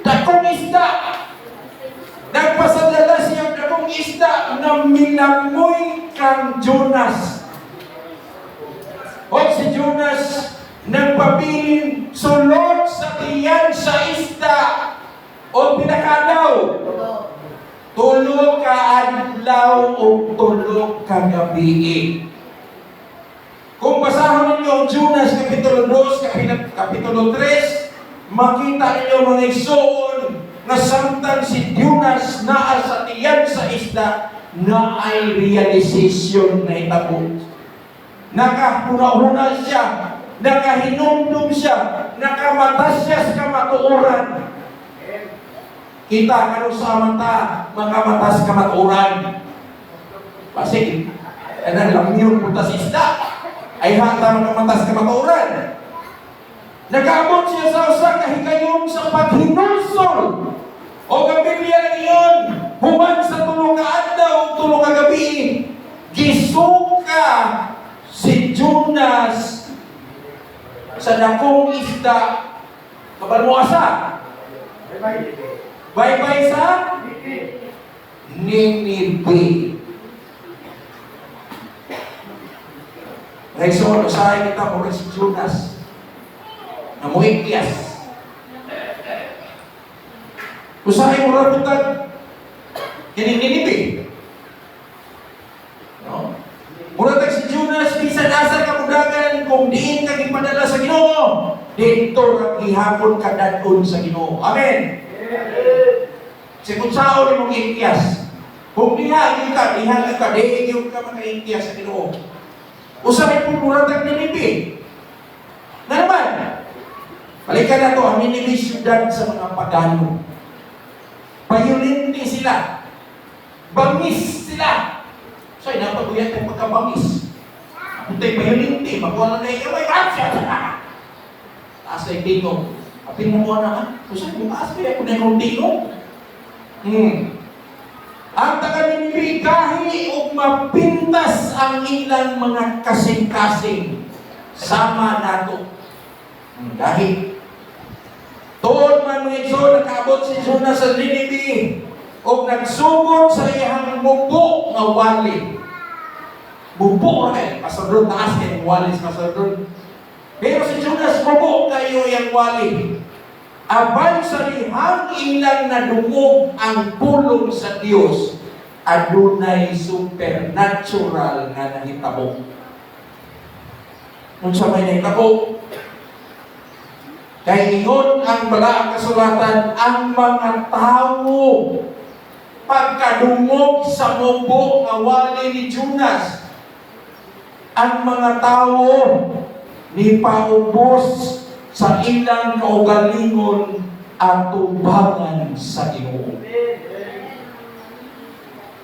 Dakong isda. Nagpasadala siya dakong isda na minamoy kang Jonas. Si Jonas nagpabilin sulod sa tiyan sa isda o pinakadaw. Tulog ka adlaw o tulog ka gabi. Kung basahon ninyo ang Jonas Kapitulo 2, Kapitulo 3, makita ninyo mga igsoon na samtang si Jonas naa sa tiyan sa isda na ay realization na itabo. Nakahuna-huna siya, nakahinumdum siya, nakamatas siya sa kamatuoran. Kita karon sa mata, mga matas kamatuoran. Kasi, lang yun punta sa isda, ay hata mga matas kamatuoran. Nag-aabot siya sa usa ka higayon sa paghinulsol. O ang Biblia na iyon, human sa tulong ka adlaw, tulong ka gabi, gisuka si Jonas sa dakong isda. Kapag mo asa? Bye-bye sa Ninibe. Raison, usahay kita mo si Jonas na mo ikyas. Usahay mo raputan Ninibe. No? Murag si Jonas, bisan asa ka mudagan kung diin ka gipadala sa Ginoo, dito ra gihapon ka dadon sa Ginoo. Amen. Si kung sao ni mong ikyas, kung diha ka, diha ka maka-ikyas sa Ginoo. Usahay po murag Ninibe. Na naman, balikan na to, ang Ninibe syudad sa mga pagano. Violente sila. Bangis sila. So, napaguyat ang pagkabangis. Puntay violente. Magwala na yung may bansya. Taas na yung tingog. Apin mo na ha? Kusay mo taas kaya kung na yung tingog. Ang taga-Ninibe kahi o mapintas ang ilang mga kasing-kasing. Sama nato. Dahil tuon man mga igsoon, nakaabot si Jonas sa Ninibe o nagsugod sa iyang mubo nga wali. Mubo rin. Pasodron, taas kayo wali sa pasodron. Pero si Jonas, mubo kayo iyang wali. Abay sa lihang ilang nadungog ang pulong sa Dios, adunay supernatural nga nahitabo. Kung sa may nahitabo, kaya ingon ang balaang kasulatan, ang mga tao pagkadungog sa mubo nga wali ni Jonas, ang mga tao ni paubos sa ilang kaugalingon at tubangan sa Ginoo.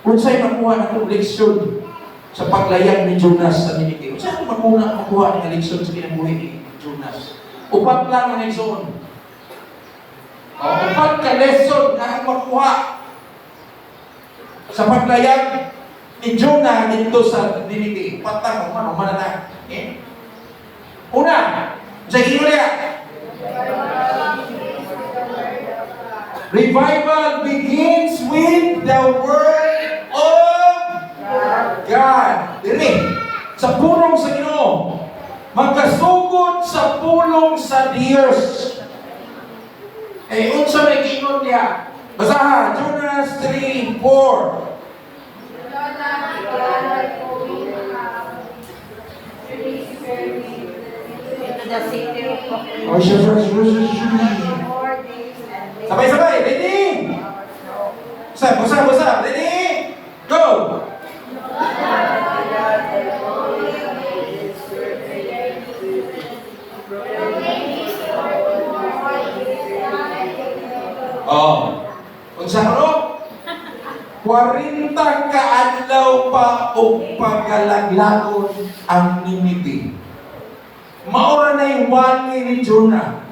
Unsay makuha na itong leksyon sa paglayag ni Jonas sa Ninive? Unsay makuha ng leksyon sa kinabuhi ni Jonas? Upat lang ang leksyon. Upat ka lesson na ang makuha sa paglayag ni Jonah dito sa Ninive. Upat lang, umano na. Okay? Una, sa inulia, revival begins with the word of God. Dili, sa pulong sa Ginoo, magkasugod sa pulong sa Dios. Unsa may giingon niya? Basaha, Jonas 3:4. The city of Oh, sure. 4 days and days. Sabay-sabay, ready? Basa. Ready? Go! Oh. Unsa ano? 40 ka adlaw pa og pagalaglagon ang Ninive. Maura na yung wali ni Jonah.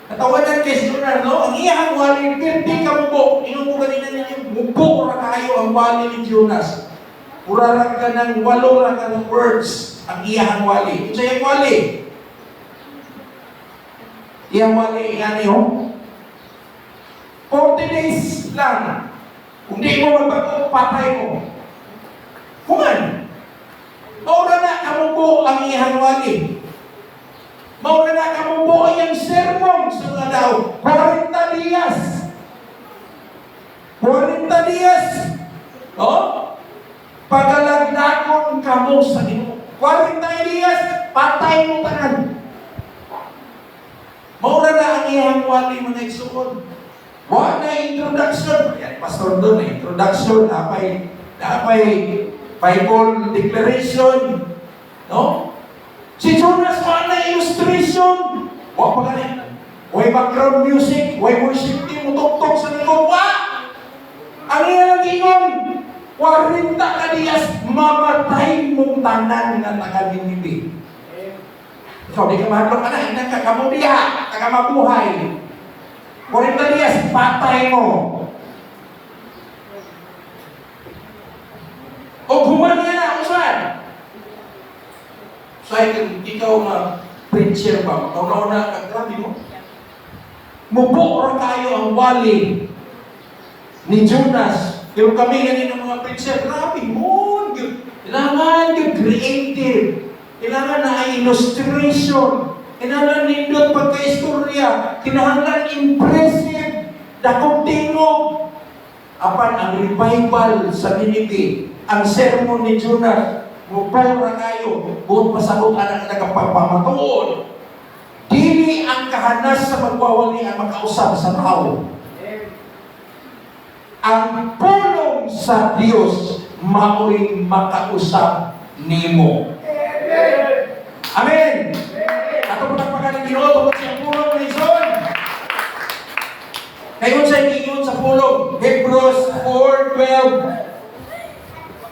Natawanan kay si Jonah, no? Ang iyang wali, 50 ka mubo. Inumo ganina niya yung mubo ra kayo ang wali ni Jonas. Pura ra ka ng 8 ra ka ng words ang iyang wali. Ito yung wali. Iyang wali, yan yun. 40 days lang. Kung di mo magbago, patay mo. Kuman. Maura na kamubo ang iyang wali. Maura na kamubo ang iyang sermon sa mga daw. 40 dias. 40 dias. No? Pagalagnagon ka mo sa Ginoo. 40 dias, patay mo tanan. Maura na ang iyang wali mga igsuon. Wa na introduction. Yan, pastor doon na introduction. Napay Bible declaration. No? Si Jonas wa na illustration. Wa pa ganyan. Way background music. Way worship team. Mutok-tok sa likod. Wa! Ang iyang ingon. 40 ka diyas, mamatay mong tanan na taga-Ninive. Ikaw, di ka mahadlok ka na. Hindi ka kamudiha. Taga-mabuhay. 40 dias, patay mo. O human nga na, usan. Sa'yo, ikaw na preacher ba? Ikaw na grabe mo. Mubo ra kayo ang wali ni Jonas. Pero kami ganin ng mga preacher, grabe mo. Kailangan yung creative. Kailangan na ay illustration. Kailangan nindot pagka-istorya. Kinahanglan impressive. Dakong tingog. Apan ang revival sa Ninive, ang sermon ni Jonas, mupura kayo, buot pasabot ang nagpapamatuon. Dili ang kahanas sa magwawali ang makausap sa tao. Ang pulong sa Dios mao'y makausap nimo. Amen. Ato po nagpagaling Ginoo tungkol sa pulong ni Son. Kayon sa ingon sa pulong, Hebrews 4:12.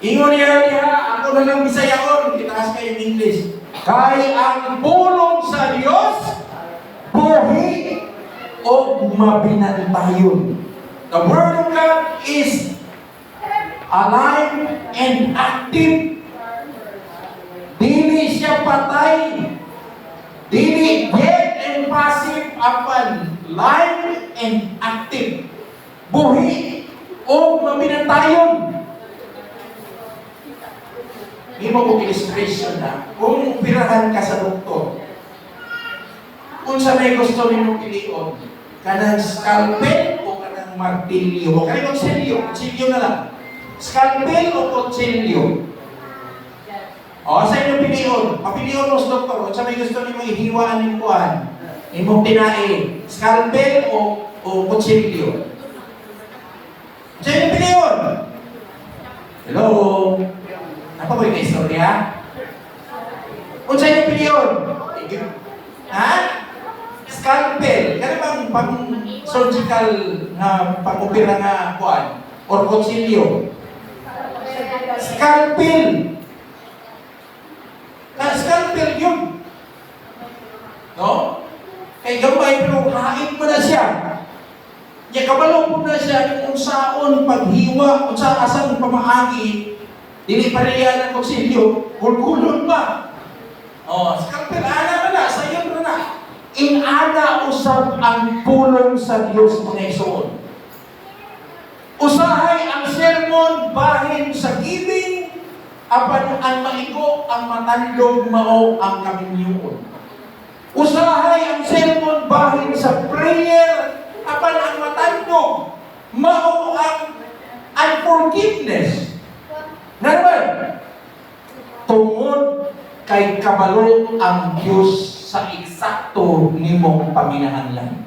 Ingon niya, ako na lang Bisayaon, itaas kayo in English. Kay ang pulong sa Dios buhi o mabinantayon. The Word of God is alive and active. Dili siya patay. Dili dead and passive, apan live and active. Buhi o mabinantayon. Hindi mo kong illustration na. Kung pirahan ka sa doktor, kung sa may gusto ninyo pilion, kanang scalpel o kanang martilyo, o kanang kutsilyo na lang. Scalpel o kutsilyo? O, sa inyo pilion, mapilion mo sa doktor, kung sa may gusto ninyo ihiwaan ng kuhan, imong tinae, scalpel o kutsilyo? Sa inyo pilion? Hello? Apa ba yung istorya? Kung sa'yo yung piliyon? Ha? Scalpel. Kaya bang pang-surgical na pang-opera nga kuhan? or kutsilyo? Scalpel. Scalpel yun. No? Kay gamay pero hain mo na siya. Nya kabalo po na siya kung saon paghiwa, kung sa asang pamaagi, dili pa riyan ang kutsilyo, gulgulon pa. Scalpel, ana na, sayon na. Inana usab ang pulong sa Dios mga igsoon. Usahay ang sermon bahin sa giving, apan ang maigo ang matandog mao ang kaminyoon. Usahay ang sermon bahin sa prayer, apan ang matandog mao ang unforgiveness. Naman, tungod kay kabalo ang Diyos sa eksakto nimong paminahanglan.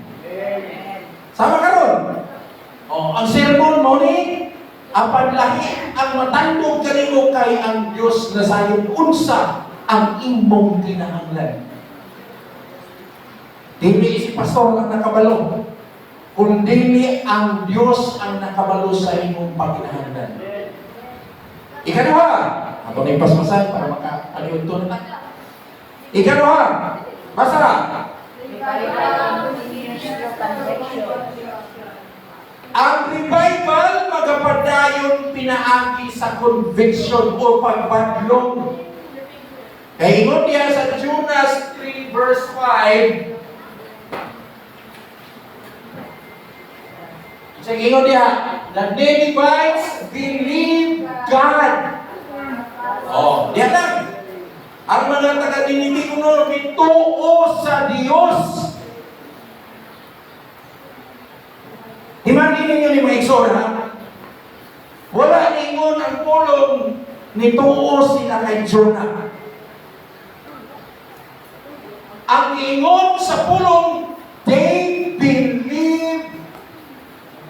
Sama karon. Ang sermon mo ni apan lahi ang matandog kanimo kay ang Diyos na sayon unsa ang imong kinahanglan. Dili si pastor ang nakabalo, kundi ang Diyos ang nakabalo sa imong pagkinahanglan. Ikaduha, ato na ipasmasan para maka-aliunto na. Ikaduha, basa. Ang revival magapadayon pinaagi sa conviction o pagbadlong. Kaya ingon niya sa Jonas 3 verse 5, sa ingon niya, the Ninevites believe God. Diyan lang. Ang mga taga-Ninive kuno gituo sa Dios. Imagine ninyo ni Maigsoon, ha? Wala ningon ang pulong nituo sila kay Jonah. Ang ingon sa pulong, they believe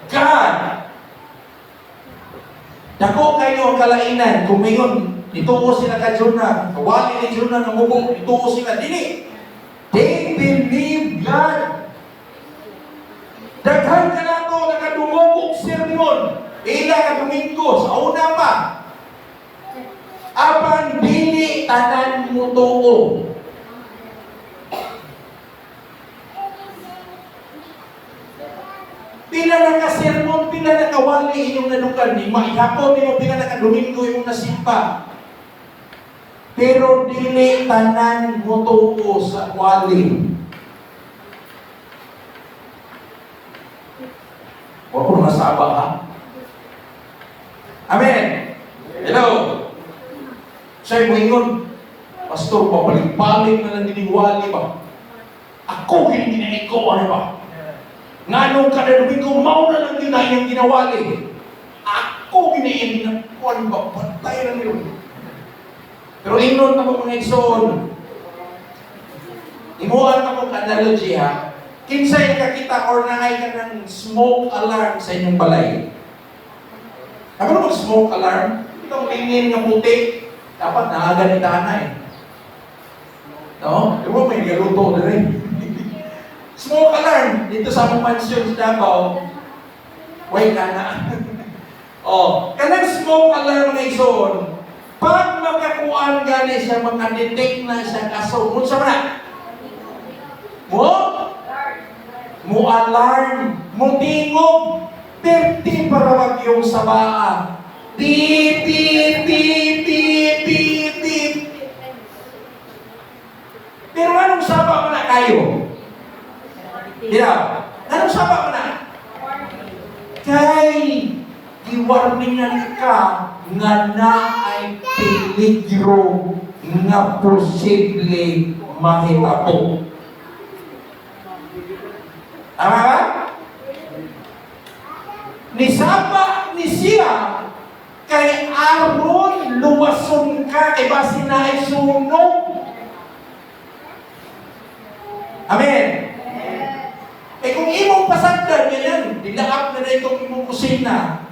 God. Dako kayo ang kalainan kung mayon nituo sila kay Jonah, kawali ni Jonah na mubog, nituo sila dili. They believe God. Daghan ka na ito nakadungog sermon. Ila ka Domingo, sa una pa. Apan dili tanan mo tuo. Pila na ka sermon, pila na kawali inyong nadukan ni maihapon ni mo, pila na ka Domingo yung nasimpa. Pero dili tanan mo tuo sa wali. Huwag ko nasaba, ha? Amen! Hello! Sa'yo mo ingon, Pastor, papaling-paling na lang diniwali ba? Ako hindi ko, ano ba? Nga nung kada Domingo, mau na lang din na yung ginawali. Ako ginakuan ba? Patay lang yun. Pero ingon na mga igsoon, imuan na mong analogy, ha? Kinsay kakita or naay ka ng smoke alarm sa inyong balay. Ano naman smoke alarm? Itong lingin ng puti, dapat naaga ni tanay. No? Diba may galuto na rin. Smoke alarm, dito sa among mansion sa Davao, way ka na. Kanang smoke alarm ng igsoon, pag makakuan gani siya, makadetect na siya kaso, kung sa na? Mo alarm, mo tingog, perti para wag yung sabaa. Beep, beep, beep, beep, beep, beep. Pero anong saba mo na kayo? Anong saba mo na? Kay, giwarningan ka nga na ay peligro nga posible mahitabo. Tama ba? Nisaba ni siya kay aron luwason ka kay basi na ay sunog. Amen. Eh kung imong pasagdan ganyan, dilaap na itong imong kusina.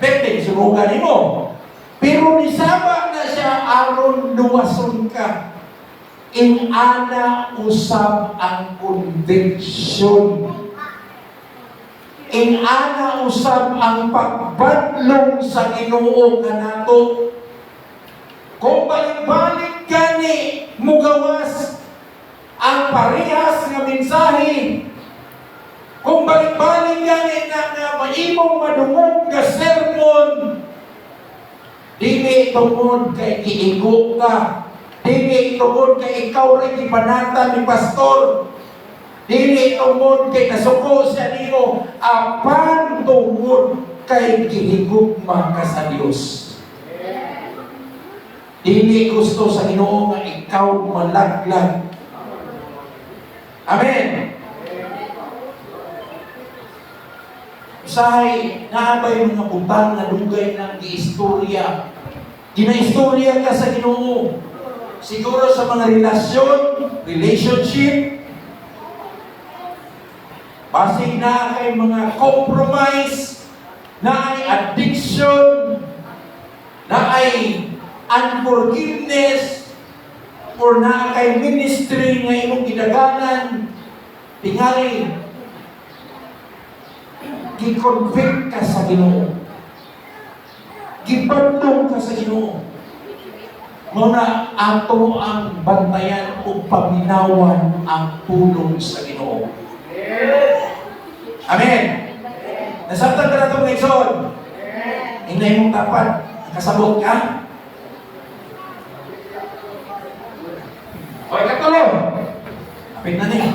Pwede, sunugan mo. Pero nisaba na siya aron luwason ka. Inana usab ang conviction. inana usab ang pagbadlong sa Ginoo kanato. Kung balik-balik gani mugawas ang parehas nga mensahe, kung balik-balik gani na maimong madungog nga sermon, dili tungod kay giigo ka, dili tungod kay ikaw rin ipanata ni pastor, dili tungod kay nasuko siya nimo, apan tungod kay gihigugma ka sa Dios. Dili gusto sa Ginoo nga ikaw malaglag. Amen. Usahay naabay mga butang na dugay ng giistorya. Ginaistorya ka sa Ginoo. Siguro sa mga relationship, basig na kay mga compromise, na ay addiction, na ay unforgiveness, or na kay ministry nga imong gidaganan, tingali, gi-convict ka sa Ginoo. Gibandong ka sa Ginoo. Muna ato ang bantayan o paminawan ang pulong sa Ginoo. Amen. Nasabtan ka na itong leksyon. Hinay mong tapat. Kasabot ka. Okay, katulo. Kapit na niya.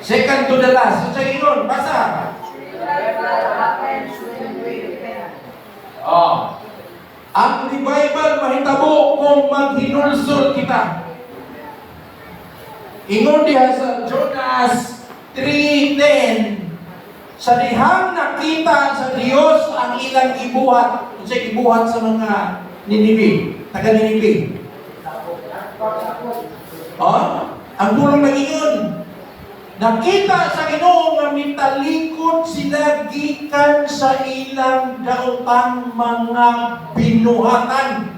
Second to the last. So, sa Ginoo, basa. Ang revival mahitabo kung maghinulsol kita. Ingon diha sa Jonas 3:10, sa dihang nakita sa Dios ang ilang gibuhat, sa gibuhat sa mga Ninive, taga Ninive. Ang pulong nagingon, nakita sa Ginoo nga mitalikod sila gikan sa ilang daotang mga binuhatan.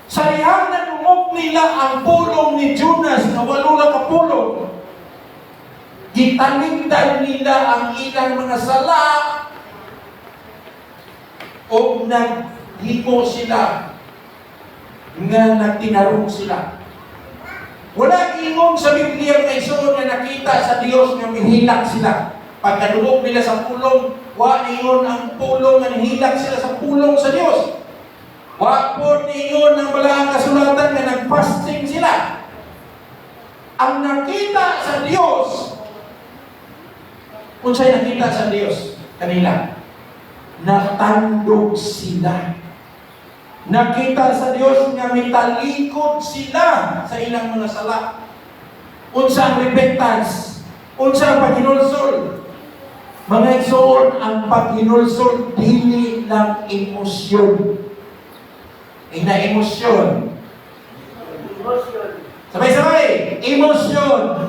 Sa iyang nanungog nila ang pulong ni Jonas na walula ka pulong. Gitalindan nila ang ilang mga sala o naghimo sila nga nagtinarong sila. Wala ingon sa Biblia nga isuon nga nakita sa Dios nga mihilak sila. Pagkadungog nila sa pulong, wa ingon ang pulong nga nihilak sila sa pulong sa Dios. Wa po ingon ang balaang kasulatan nga nagfasting sila. Ang nakita sa Dios, unsay nakita sa Dios kanila? Natandog sila. Nakita sa Dios nga mitalikod sila sa ilang mga sala. Unsa ang repentance? Unsa ang paghinulsol? Mga igsoon, ang paghinulsol dili lang emosyon. Ina emosyon. Sabay-sabay, emosyon.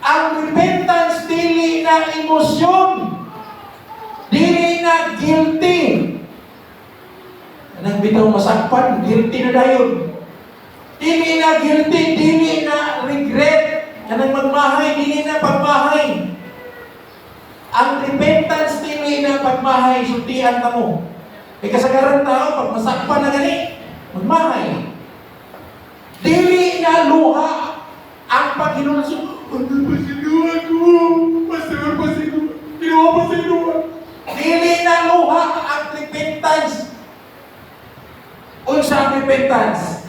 Ang repentance dili na emosyon. Dili na guilty. Nang bitaw masakpan, guilty na dayon. Dili na guilty, dili na regret. Kanang magmahay, dili na pagmahay. Ang repentance, dili na pagmahay, sultian ka mo. E kasagaran tao, pag masakpan na gani, magmahay. Dili na luha ang paghinulsol. Ano ba sinuha ko? Pastor pa sinuha. Ginawa pa sinuha. Dili na luha ang repentance. Unsa ang repentance?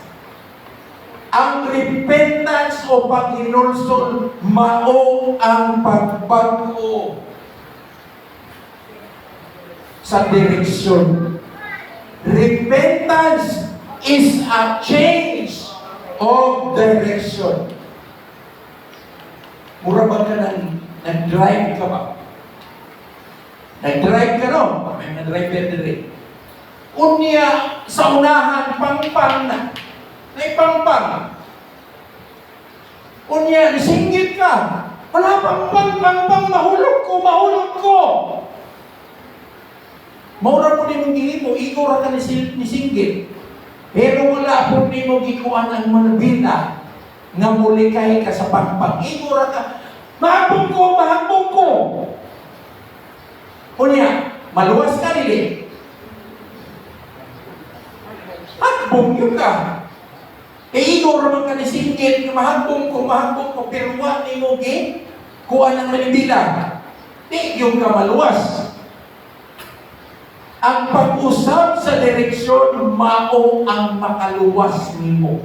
Ang repentance o paghinulsol mao ang pagbago sa direksyon. Repentance is a change of direction. Mura ba ka nag-drive ka ba? Nag-drive ka no? May nag-drive din. Unya sa unahan, pang-pang na. Naipang-pang. Unya, nisinggit ka. Wala pang-pang, mahulog ko. Maura po ni mong gihimo, ikaw ra ka nisinggit. Pero wala po ni mong gikuan ang manabila nga mulikay ka sa pang-pang. Ikaw ra ka, mahambong ko. Maluwas ka nili. Hakbong yun ka. Igor man ka ni singkit, mahakbong ko, pero wa ni mo kuha ng manibila. Di yung ka maluwas. Ang pag-usap sa direksyon, mao ang makaluwas nimo.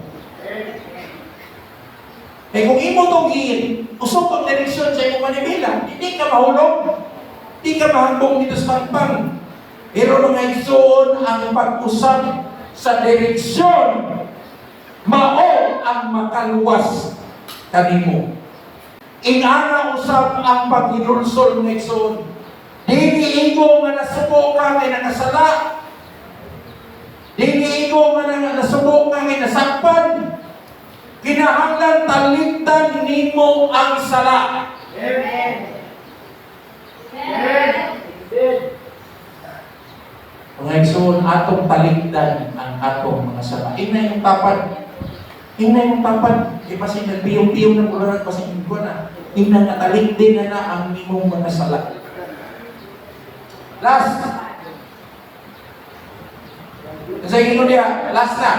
Kung imo itong usok ang direksyon sa imo manibila, hindi ka mahulog, hindi ka mahambong dito sa pagpang. Pero nung igsoon ang pag-usap sa direksyon, mao ang makaluwas kanimo. Ingana usap ang paghinulsol ng igsoon. Dili igo nga nasubo ka kay nakasala. Dili igo nga nasubo ka kay nasakpan. Kinahanglan talikdan nimo ang sala. Amen. Amen. Mga igsoon, atong talikdan ang atong mga sala. Ina yung tapad. Ina yung tapad. Kasi nagpiyong-piyong na kularan kasi ko na. Ina nga talikdin na ang nimong mga sala. Last. Kasi ino dia, last na.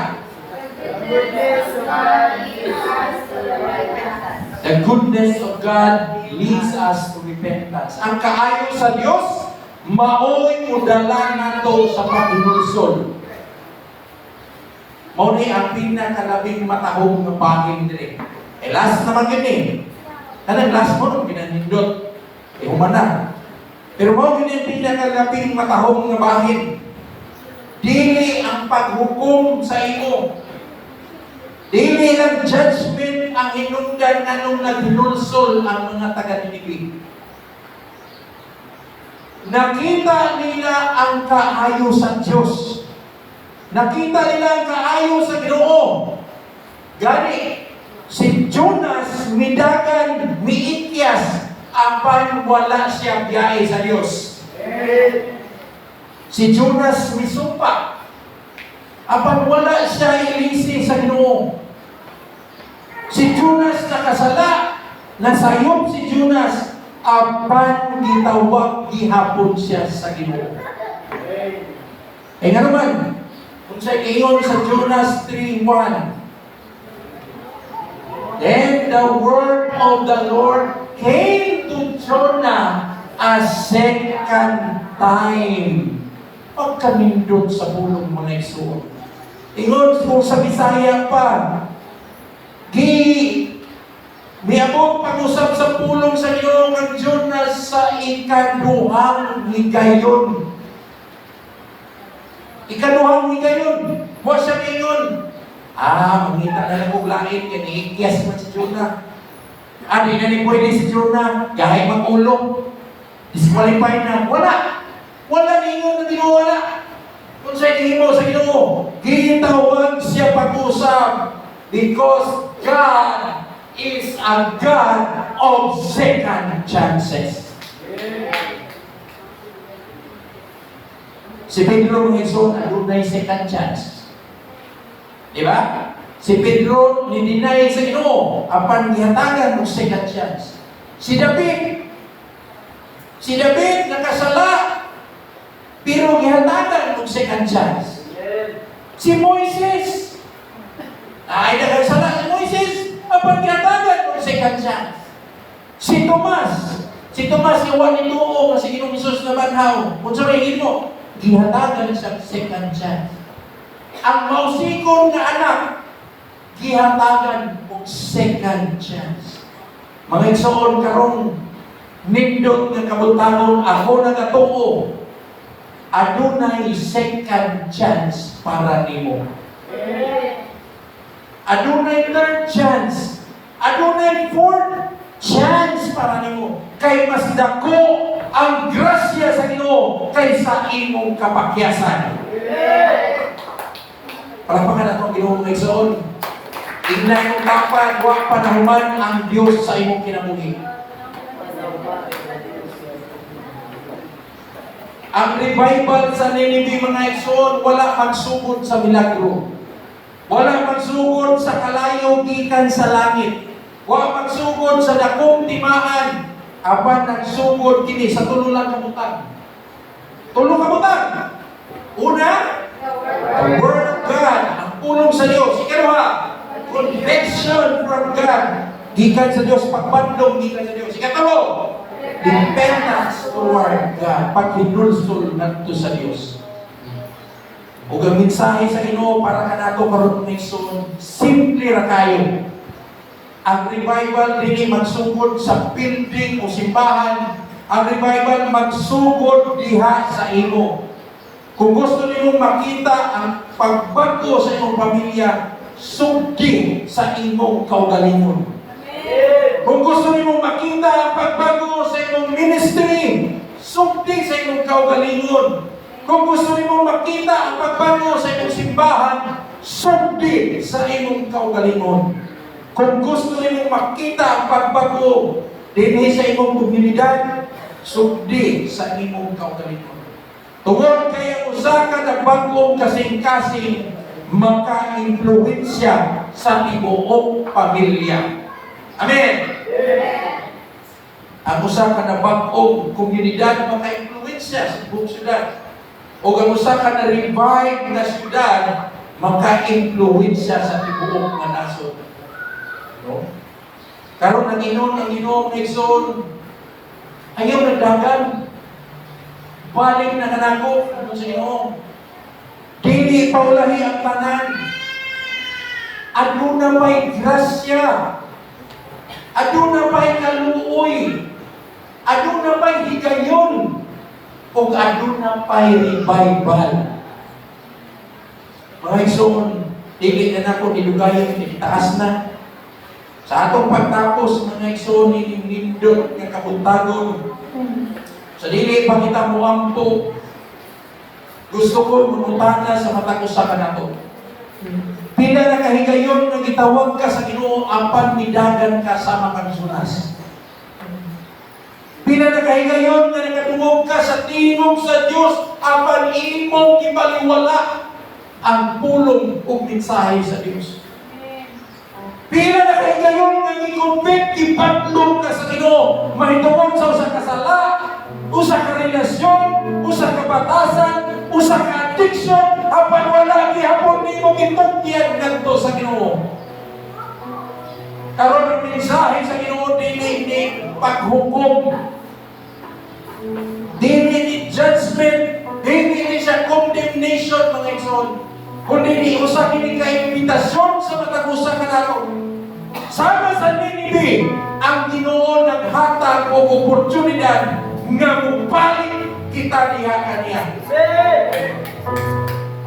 The goodness of God leads us to repentance. Ang kaayo sa Dios mao'y udala nato sa paghinulsol. Mao ni ang pinakalabing matahong nga bagay dire. Last naman yun eh. Kanang last mo nung pinanindot. Humana. Pero mao yun yung pinakalabing matahong nga bagay. Dili ang paghukom sa imo. Dili lang judgment ang hinungdan anong naghinulsol ang mga taga-Ninive. Nakita nila ang kaayo sa Diyos. Nakita nila ang kaayo sa Ginoo. Gani, si Jonas midagan, miikyas, apan wala siya biyahe sa Diyos. Si Jonas misumpa, apan wala siya ilisi sa Ginoo. Si Jonas nakasala, nasayop si Jonas, apan gitawag gihapon siya sa Ginoo. Nga naman, kung sa ingon sa Jonas 3:1, then the word of the Lord came to Jonah a second time. Pagkamindot sa pulong mga igsoon. Ingon kung sa Bisaya pa, miabot pag-usap sa pulong sa Ginoo ng Jonas sa ikaduhang higayon. Ikaduhang higayon. Huwag siya ngayon. Mangita na lang kong lain, yan iikyas man si Jonah. Di na ni pwede si Jonah, gahay mag-ulong. Disqualify na. Wala. Wala ninyo na tinuwala. Kung sa mo sa Ginoo, ginitawag siya pag-usap because God is a God of second chances. Si Pedro ng Igsoon, adunay second chance. Diba? Si Pedro, ni-deny sa Ginoo, apan gihatagan ng second chance. Si David, nakasala, pero gihatagan ng second chance. Si Moises, ay nakasala si Moises, apan gihatagan ng second chance. Si Tomas, iwan ni Tuo, kasi Ginong Isus na banhaw. Kung sabihin mo, gihatagan sa second chance. Ang mausikon nga anak, gihatagan og second chance. Mga igsoon karong nindot nga kabutanon ako nagatuo, adunay second chance para nimo. Adunay third chance, adunay fourth chance para nimo. Kay mas dako ang grasya sa Ginoo kaysa imong kapakyasan. Palapakan nato ang Ginoo ng igsoon. Ignay mong dapat, huwag panahuman ang Diyos sa imong kinabuhi. Ang revival sa Ninive mga igsoon, wala magsugod sa milagro. Wala magsugod sa kalayo gikan sa langit. Wala magsugod sa dakong timaan. Apan nagsugod kini sa tululang kabutan. Tulong kabutan. Una, the Word of God. Ang pulong sa Diyos. Ikaduha, conviction from God. Gikan sa Diyos, pagbandong gikan sa Diyos. Ikatulo, dependence toward God. Paghinulsol nato sa Diyos. O ang mensahe sa Ginoo para kanato karon ng simple ra kayo. Ang revival dili magsugod sa building o simbahan. Ang revival magsugod diha sa imo. Kung gusto nimong makita ang pagbago sa imong pamilya, sugdi sa imong kaugalingon. Kung gusto nimong makita ang pagbago sa imong ministry, sugdi sa imong kaugalingon. Kung gusto nimong makita ang pagbago sa imong simbahan, sugdi sa imong kaugalingon. Kung gusto nimong makita ang pagbago dinhi sa imong komunidad, sugdi sa imong kaugalingon. Tungod kay usa ka nagbagong kasing-kasing maka-impluwensya sa tibuok pamilya. Amen. Ang usa ka nabag-ong komunidad maka-impluwensya sa tibuok syudad. O ang usa ka na-revive na syudad maka-impluwensya sa tibuok nga nasod. No? Karon ang Ginoo Igsoon, ayaw nagdagan. Balik na kanako ano sa Ginoo. Dili paulahi ang tanan. Aduna pa'y grasya. Aduna pa'y kaluoy. Aduna pa'y higayon. O aduna pa'y revival. Mga Igsoon, dili na nako nilugayan, itaas na. Sa atong pagtapos, mga Igsoon, nindot nga kabuntagon. Sa dili pa kita muampo, gusto ko mumutana sa mata ko sa kanato. Pila na kahigayon nga gitawag ka sa Ginoo apan midagan ka sa makansunas. Pila na kahigayon nga nakatungog ka sa tingog sa Dios apan imong gibaliwala ang pulong ug mensahe sa Dios. Pila na kahigayon nga gikumpit gipadlong ka sa Ginoo mahitungod sa usa ka sala, usa ka relasyon, usa ka batasan, usa ka addiction, apan wala gihapon nimo gitugyan ngadto sa Ginoo. Karon ang mensahe sa Ginoo dili ni paghukom, dili ni judgment, dili ni siya condemnation mga Igsoon, kundi ni usa kini ka imbitasyon sa matag usa ka nato. Sama sa Ninive, ang Ginoo naghatag og oportunidad nga mupalik kita diha kaniya.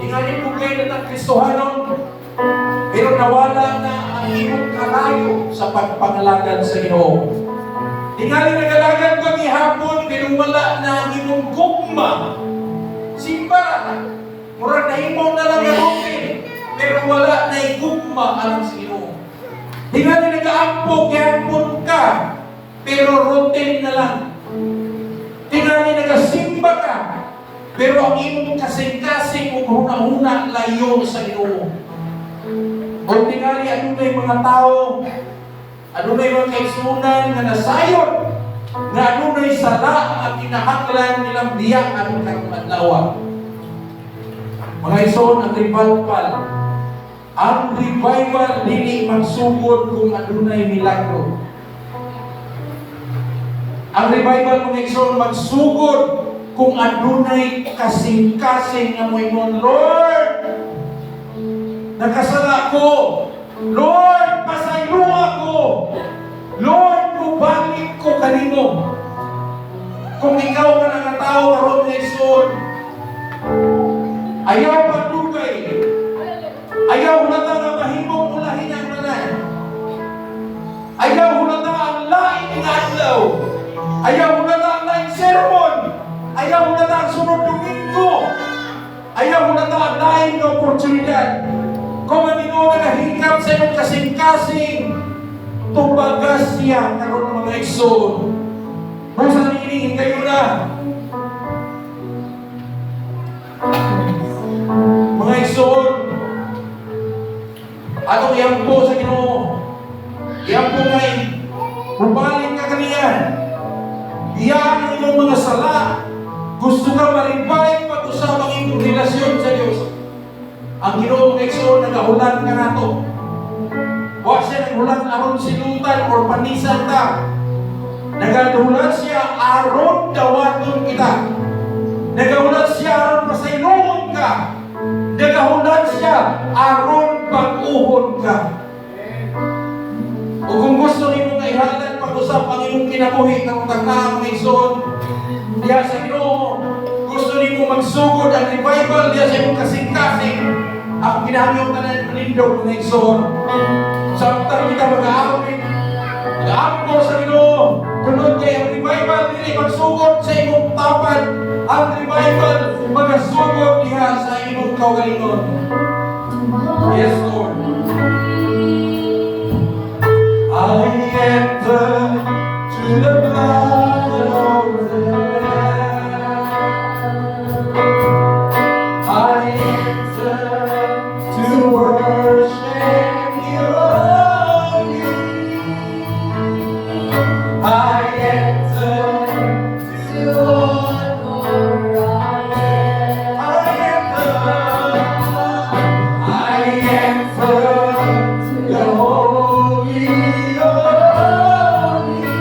Tingali po kayo ng Kristohanon, pero nawala na ang imong kalayo sa pagpangalagan sa Ginoo. Tingali nagalagan ko gihapon, pero wala na ang imong gugma. Simba, murag na imong na lang galutin, pero wala na yung gugma alang sa Ginoo. Tingali nag-aampo, gihapon ka, pero routine na lang. Tingali nagasimba ka, pero ang imong kasing-kasing ug huna-huna layo sa Ginoo. O tingali adunay mga tao, adunay mga kaigsunan nga nasayon, nga adunay sala at kinahanglan nilang biyak ang karong adlaw. Mga Igsoon, ang revival dili magsugod kung adunay milagro. Ang revival mga Igsoon magsugod kung adunay kasing-kasing nga moingon, Lord, nakasala ko. Lord, pasaylo ako. Lord, mubalik ko kanimo. Kung ikaw ka nakatao karon mga Igsoon, ayaw pagdugay. Ayaw hulata nga mahimong ulahin ang nanay. Ayaw hulata ang lain nga adlaw. Ayaw hulata ang lain sermon. Ayaw hulata ang sunod Domingo. Ayaw hulata ang lain na oportunidad. Kung ang Ginoo nagahingkap sa iyong kasing-kasing, tubagas siya karon mga Igsoon. Kung sa nilingin kayo na, mga Igsoon, atong iyampo sa Ginoo, iyampo ngay, mubalik ka kaniya, iyaan ang iyong mga sala, gusto ka ma-revive pag-usap ang iyong relasyon sa Diyos, ang Ginoo mga igsoon nagahulan ka nato. Wa siya naghulan aron silutan or panisan ta. Nagahulan siya aron dawaton kita. Nagahulan siya aron pasayloon ka. Nagahulan siya aron pag-uhon ka. O kung gusto nimo nga ihalan pag-usap ang imong kinabuhi karong tagna mga igsoon, diya sa Ginoo, gusto nimo magsugod ang revival diya sa imong kasing-kasing. Ako ginahangyo tanan manindog mga igsoon. Samtang kita mag-aawit, mag-aawit mo sa Ginoo, tunod kay ang revival dili magsugod sa imong tapad. Ang revival magasugod diha sa imong kaugalingon. Yes, Lord. I enter to the blood of the Lamb. I enter to worship you only. I enter to honor I enter to the holy of holies.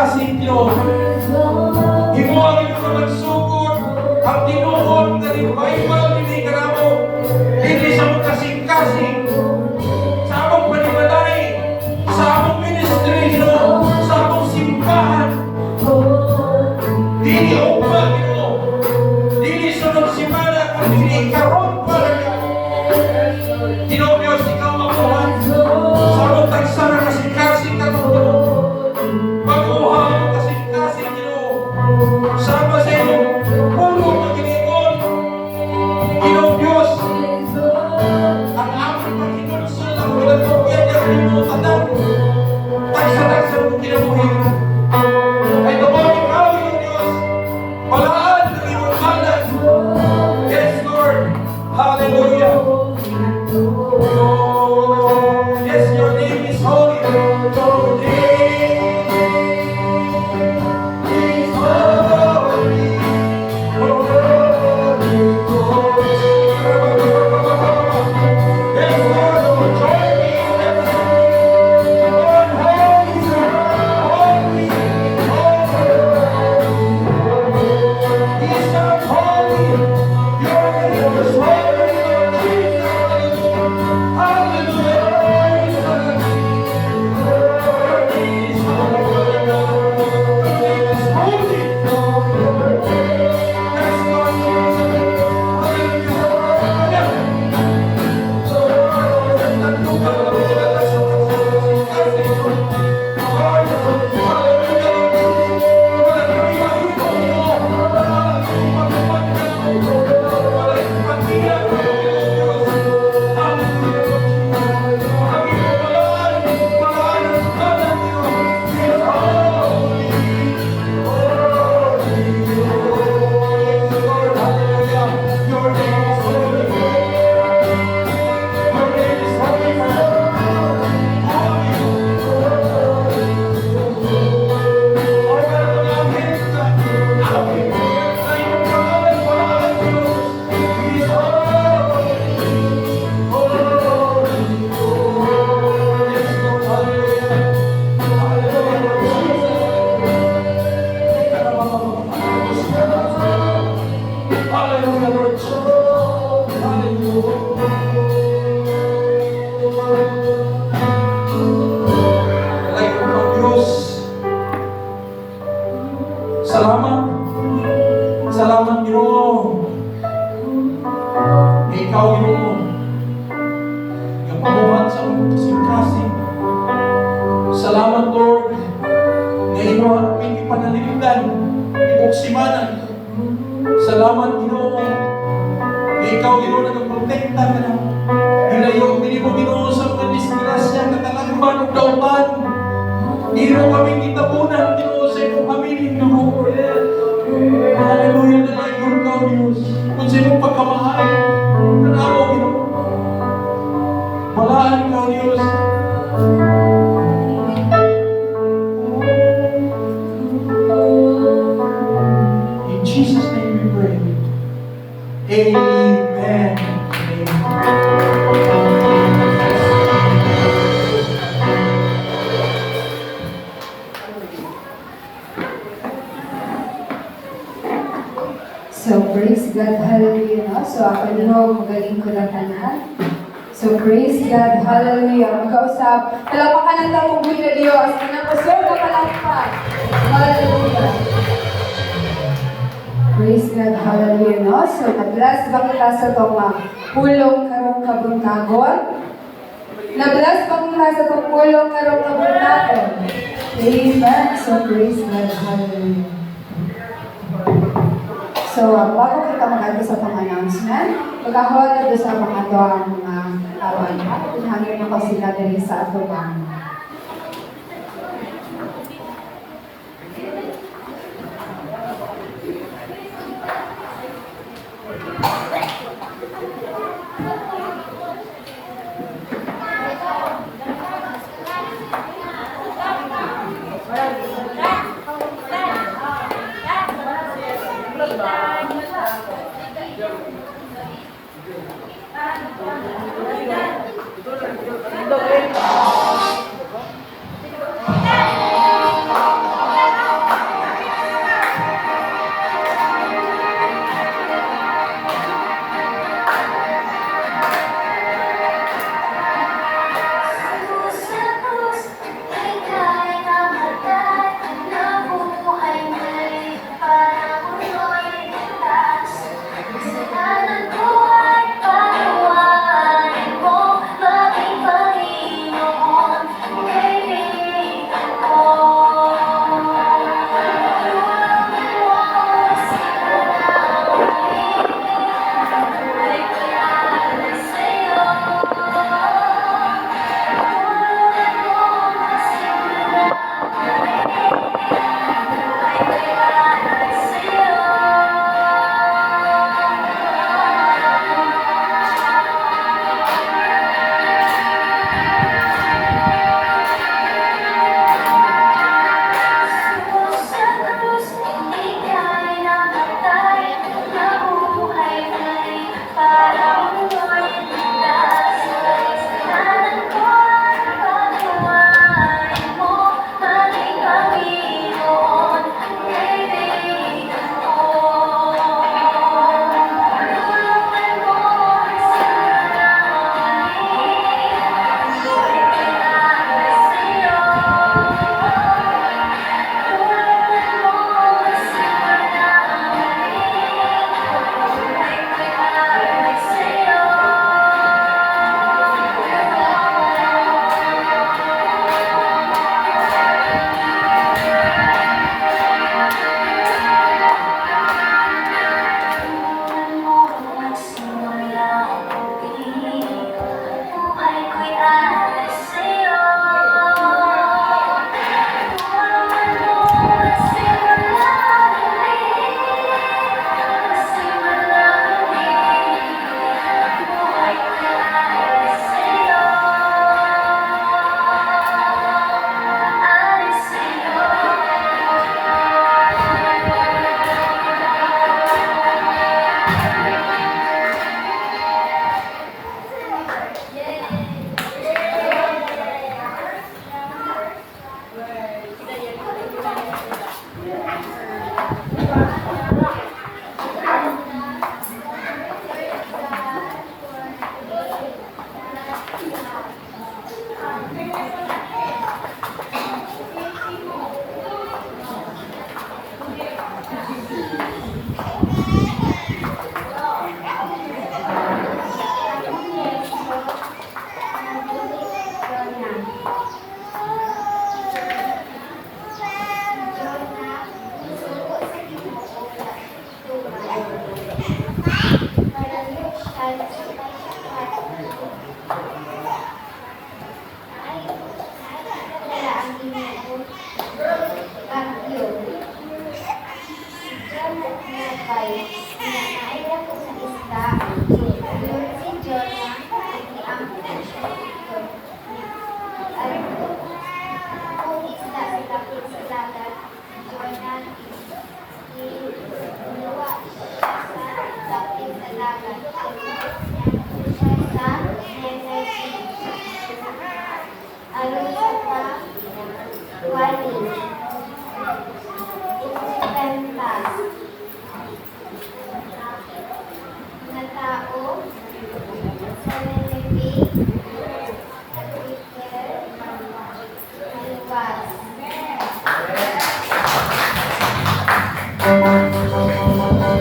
kasing Ginoo. Himuang ito magsugod ang tinuod na revival ni Karamo. Hindi sa mga kasing-kasing sa among panimalay, sa among ministry, Ginoo, sa among simbahan. Dili upa, Ginoo. Dili sunod simana, kundi karon pa lang. Ginoo Diyos, ikaw makuhan sa among tagsara kasing-kasing karon, Ginoo. Pag-uha ang kasing-kasing, Ginoo. Sama sa iyong puno na ginigon. Ginoo Diyos, ang aming paghinulsol ang pinatugyan niya kalimutan. Tagsa-tagsa mong kinabuhi. Ay tumawag ikaw, Ginoo Diyos. Palaan ng iyong kanan. Yes, Lord. Hallelujah. Yes, your name is holy. Your name is holy. Holy, holy. Yes, Lord, join me in everything. Lord, holy, holy, holy. He's not holy. Your name is holy, Lord Jesus. Hallelujah. Hallelujah, Lord. Like ang Diyos. Salamat. Salamat, Ginoo. Ikaw, Ginoo. Yung pamuhat sa kasing-kasing. Salamat, Lord. Ngayon mo ang panalilitan. Ibuksimanan. Salamat, Ginoo. Ikaw, Ginoo, nagprotekta ka na. Nilayo, binimo, Ginoo, sa mga disgrasya, katalagman o dautan. Iro kami kitapunan, Ginoo, sa iyong pamilya, Ginoo. Hallelujah, nalayon ka, Diyos. Kung sa iyong pagkamahal, nanawa, Ginoo. Walaan ka, Diyos. In Jesus' name we pray. Amen. So, praise God, hallelujah, no? So, ako nyo, magaling ko na tanan. So, praise God, hallelujah. Magkausap, talapakan ng takong buhay na Diyos. Pinapasol ka palakpan. Hallelujah. Praise God, hallelujah, no? So, nag-bless ba kita sa itong pulong karong kabuntagon? Nag-bless ba kita sa itong pulong karong kabuntagon? Amen. So, praise God, hallelujah. So, bago kita mag-ato sa itong announcement, magkahawag na sa mga ito ang mga kawan. Pinahangin na ko sila dali sa atong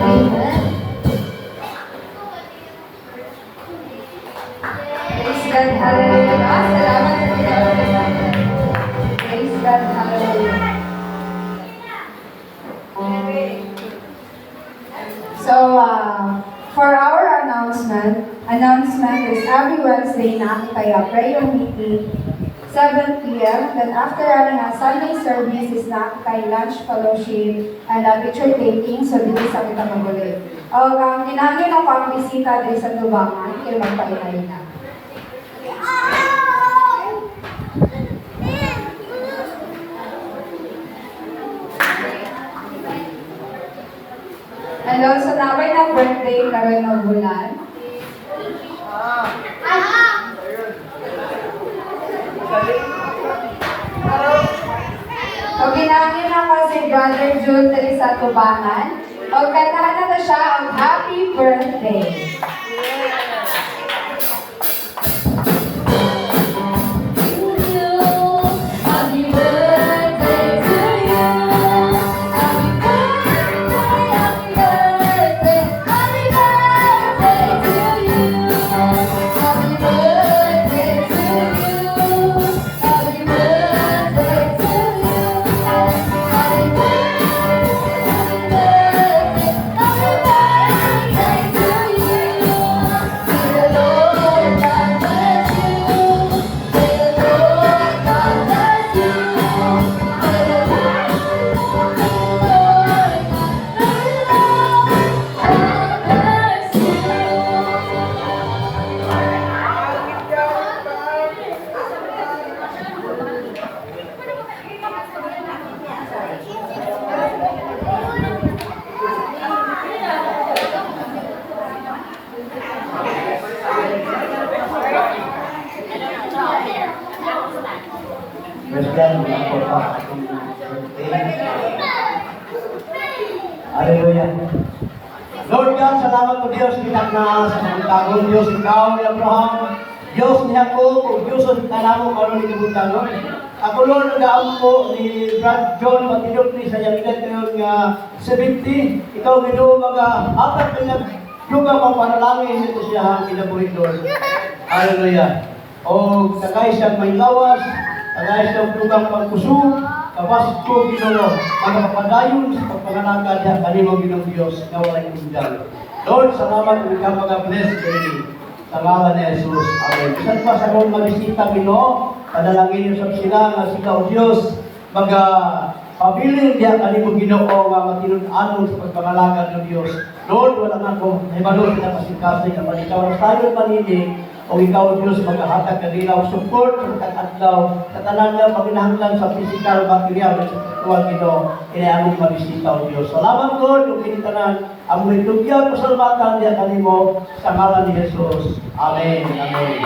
Amen. Praise God, hallelujah. Salamat sa Panginoon. Praise God, hallelujah. So, for our announcement is every Wednesday na kaya prayer meeting, 7 p.m. Then after our Sunday service is na kay lunch fellowship and picture taking, so dito sa kita magulit. O, kinangin ako ang bisita dito sa Tubangan, kaya magpainay na. And also, naway na birthday karon ng bulan. O ginangin ako si Brother June dali sa Tubangan. O kantahan na to siya ang happy birthday. Happy birthday to you. Happy birthday, happy birthday, happy birthday to you. Happy birthday to you. Happy birthday to you. Happy birthday to you. May the Lord God bless you. May the Lord God bless you. May the Lord God bless Presdan ako pa akong birthday. Hallelujah. Lord God, salamat po Diyos, kita na sa mga tagong Diyos, ikaw ni Abraham, Diyos ni Jacob, o Diyos ang tanamo karon ni Kibutan, Lord. Ako Lord, nag-aam po ni Brad John, matinok ni sa yamigat ngayon nga 70, ikaw ginoo mag-apat na nagduga mo panalangin ito siya ang kinabuhin, Lord. Hallelujah. O tagay siyang may lawas, tagay siyang dugang pagkusog, kapas ko Ginoo, magpapadayon sa pagpangalangkad niya kanimo Ginoong Diyos na walay kundang. Lord, salamat kung ikaw mag-bless kayo. Sa ngalan ni Jesus. Amen. Bisan pa sa kong mabisita Ginoo, panalangin niyo sa sila nga sikaw Diyos, pabiling diya kanimo Ginoo nga matinun-anon sa pagpangalangkad ng Diyos. Lord, wala na ko, nahibalo kita kasing-kasing na ikaw ang tayo panini, o ikaw Diyos maghahatag ka nila o support sa tagadlaw sa tanan na paghinahanglan sa physical material at sa spiritual Ginoo inaamong mabisita o Diyos. Salamat Lord ug kini tanan among itugyan pasalamatan diya kanimo sa ngalan ni Jesus. Amen. Amen.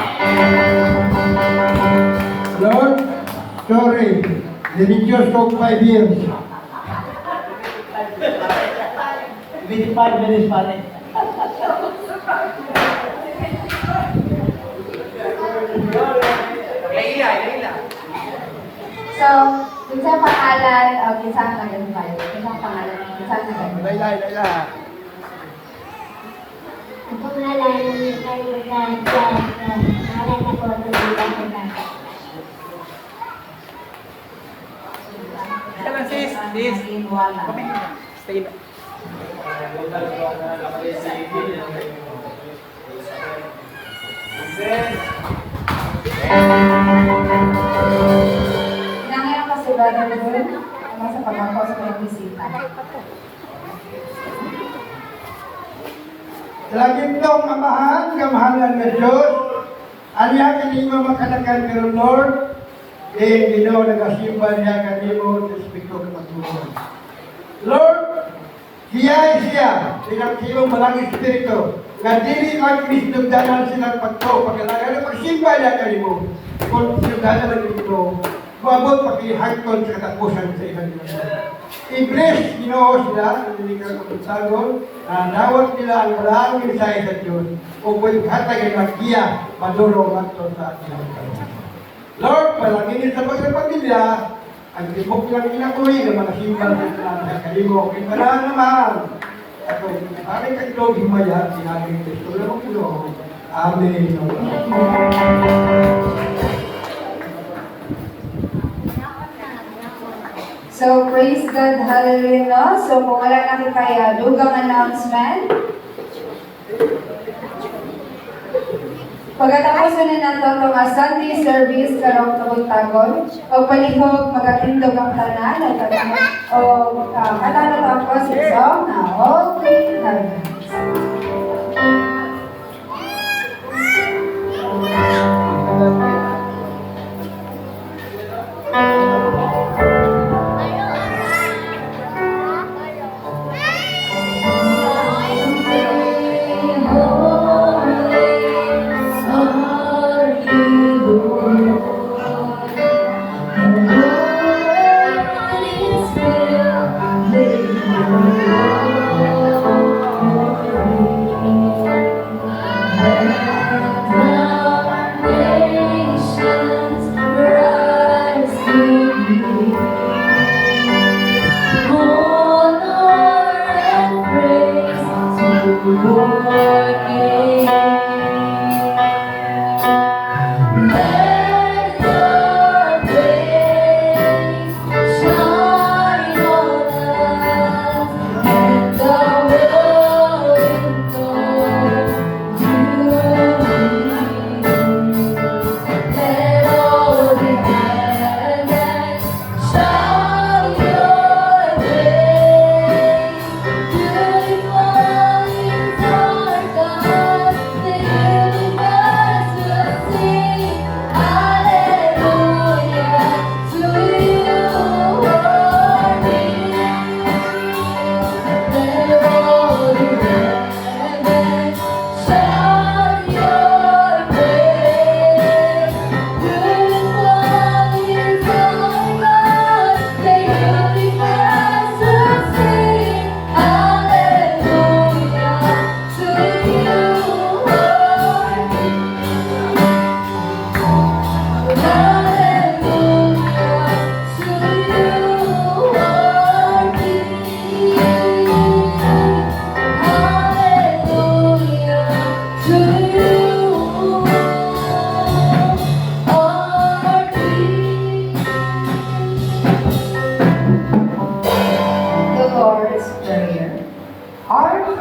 Lord, sorry. Religious ko 5 years. 25 minutes pa rin. Leila. So, Kinsa pangalan o kinsa ang nag-invite? Kinsa pangalan? Kinsa ang nag-invite? Layla. Ang pangalan ng kaibigan dyan, pangalan ako ng kaibigan. Wala. Nangayon ka si Brother Jun, ano sa pagkakos ko ng bisita. Laging tong amahan, kamahalan ng Diyos. Anya kanimo makanakan pero Lord, Ginoo nagasimba niya kanimo sa Espiritu kapatuloy. Lord, siya, silang silong malang Espiritu, nga dili ang Kristo-danan silang pagto, pagkalaga na pagsimba niya kanimo, kung Kristo-danan ng Ginoo, maabot pakihagton sa katapusan sa ilang Ginoo. I-bless Ginoo sila, hindi ka kapagsagon, na nawat nila ang maraming mensahe sa Diyos, o kung hatag ang magiya, madulong ato sa ating Lord, palangin sa pagkapamilya, ang tibok lang inakoy ng mga simbang sa kalimo. Kaya naman, at parang kaitong himaya, sinabing Kristo lang ang Amen. So, praise God, hallelujah. So, kung wala na kaya, dugang announcement. Pagkatapos na nato itong Sunday service karong kabuntagon, o palihog magakindog ang tanan, o katano ako si song na All Clean Heavens.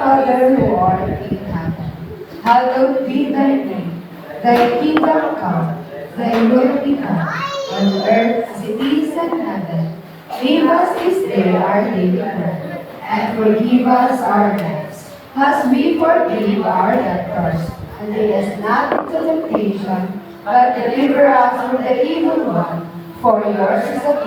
Father who art in heaven, hallowed be thy name. Thy kingdom come, thy will be done, on earth as it is in heaven. Give us this day our daily bread, and forgive us our debts, as we forgive our debtors. And lead us not into temptation, but deliver us from the evil one. For yours is the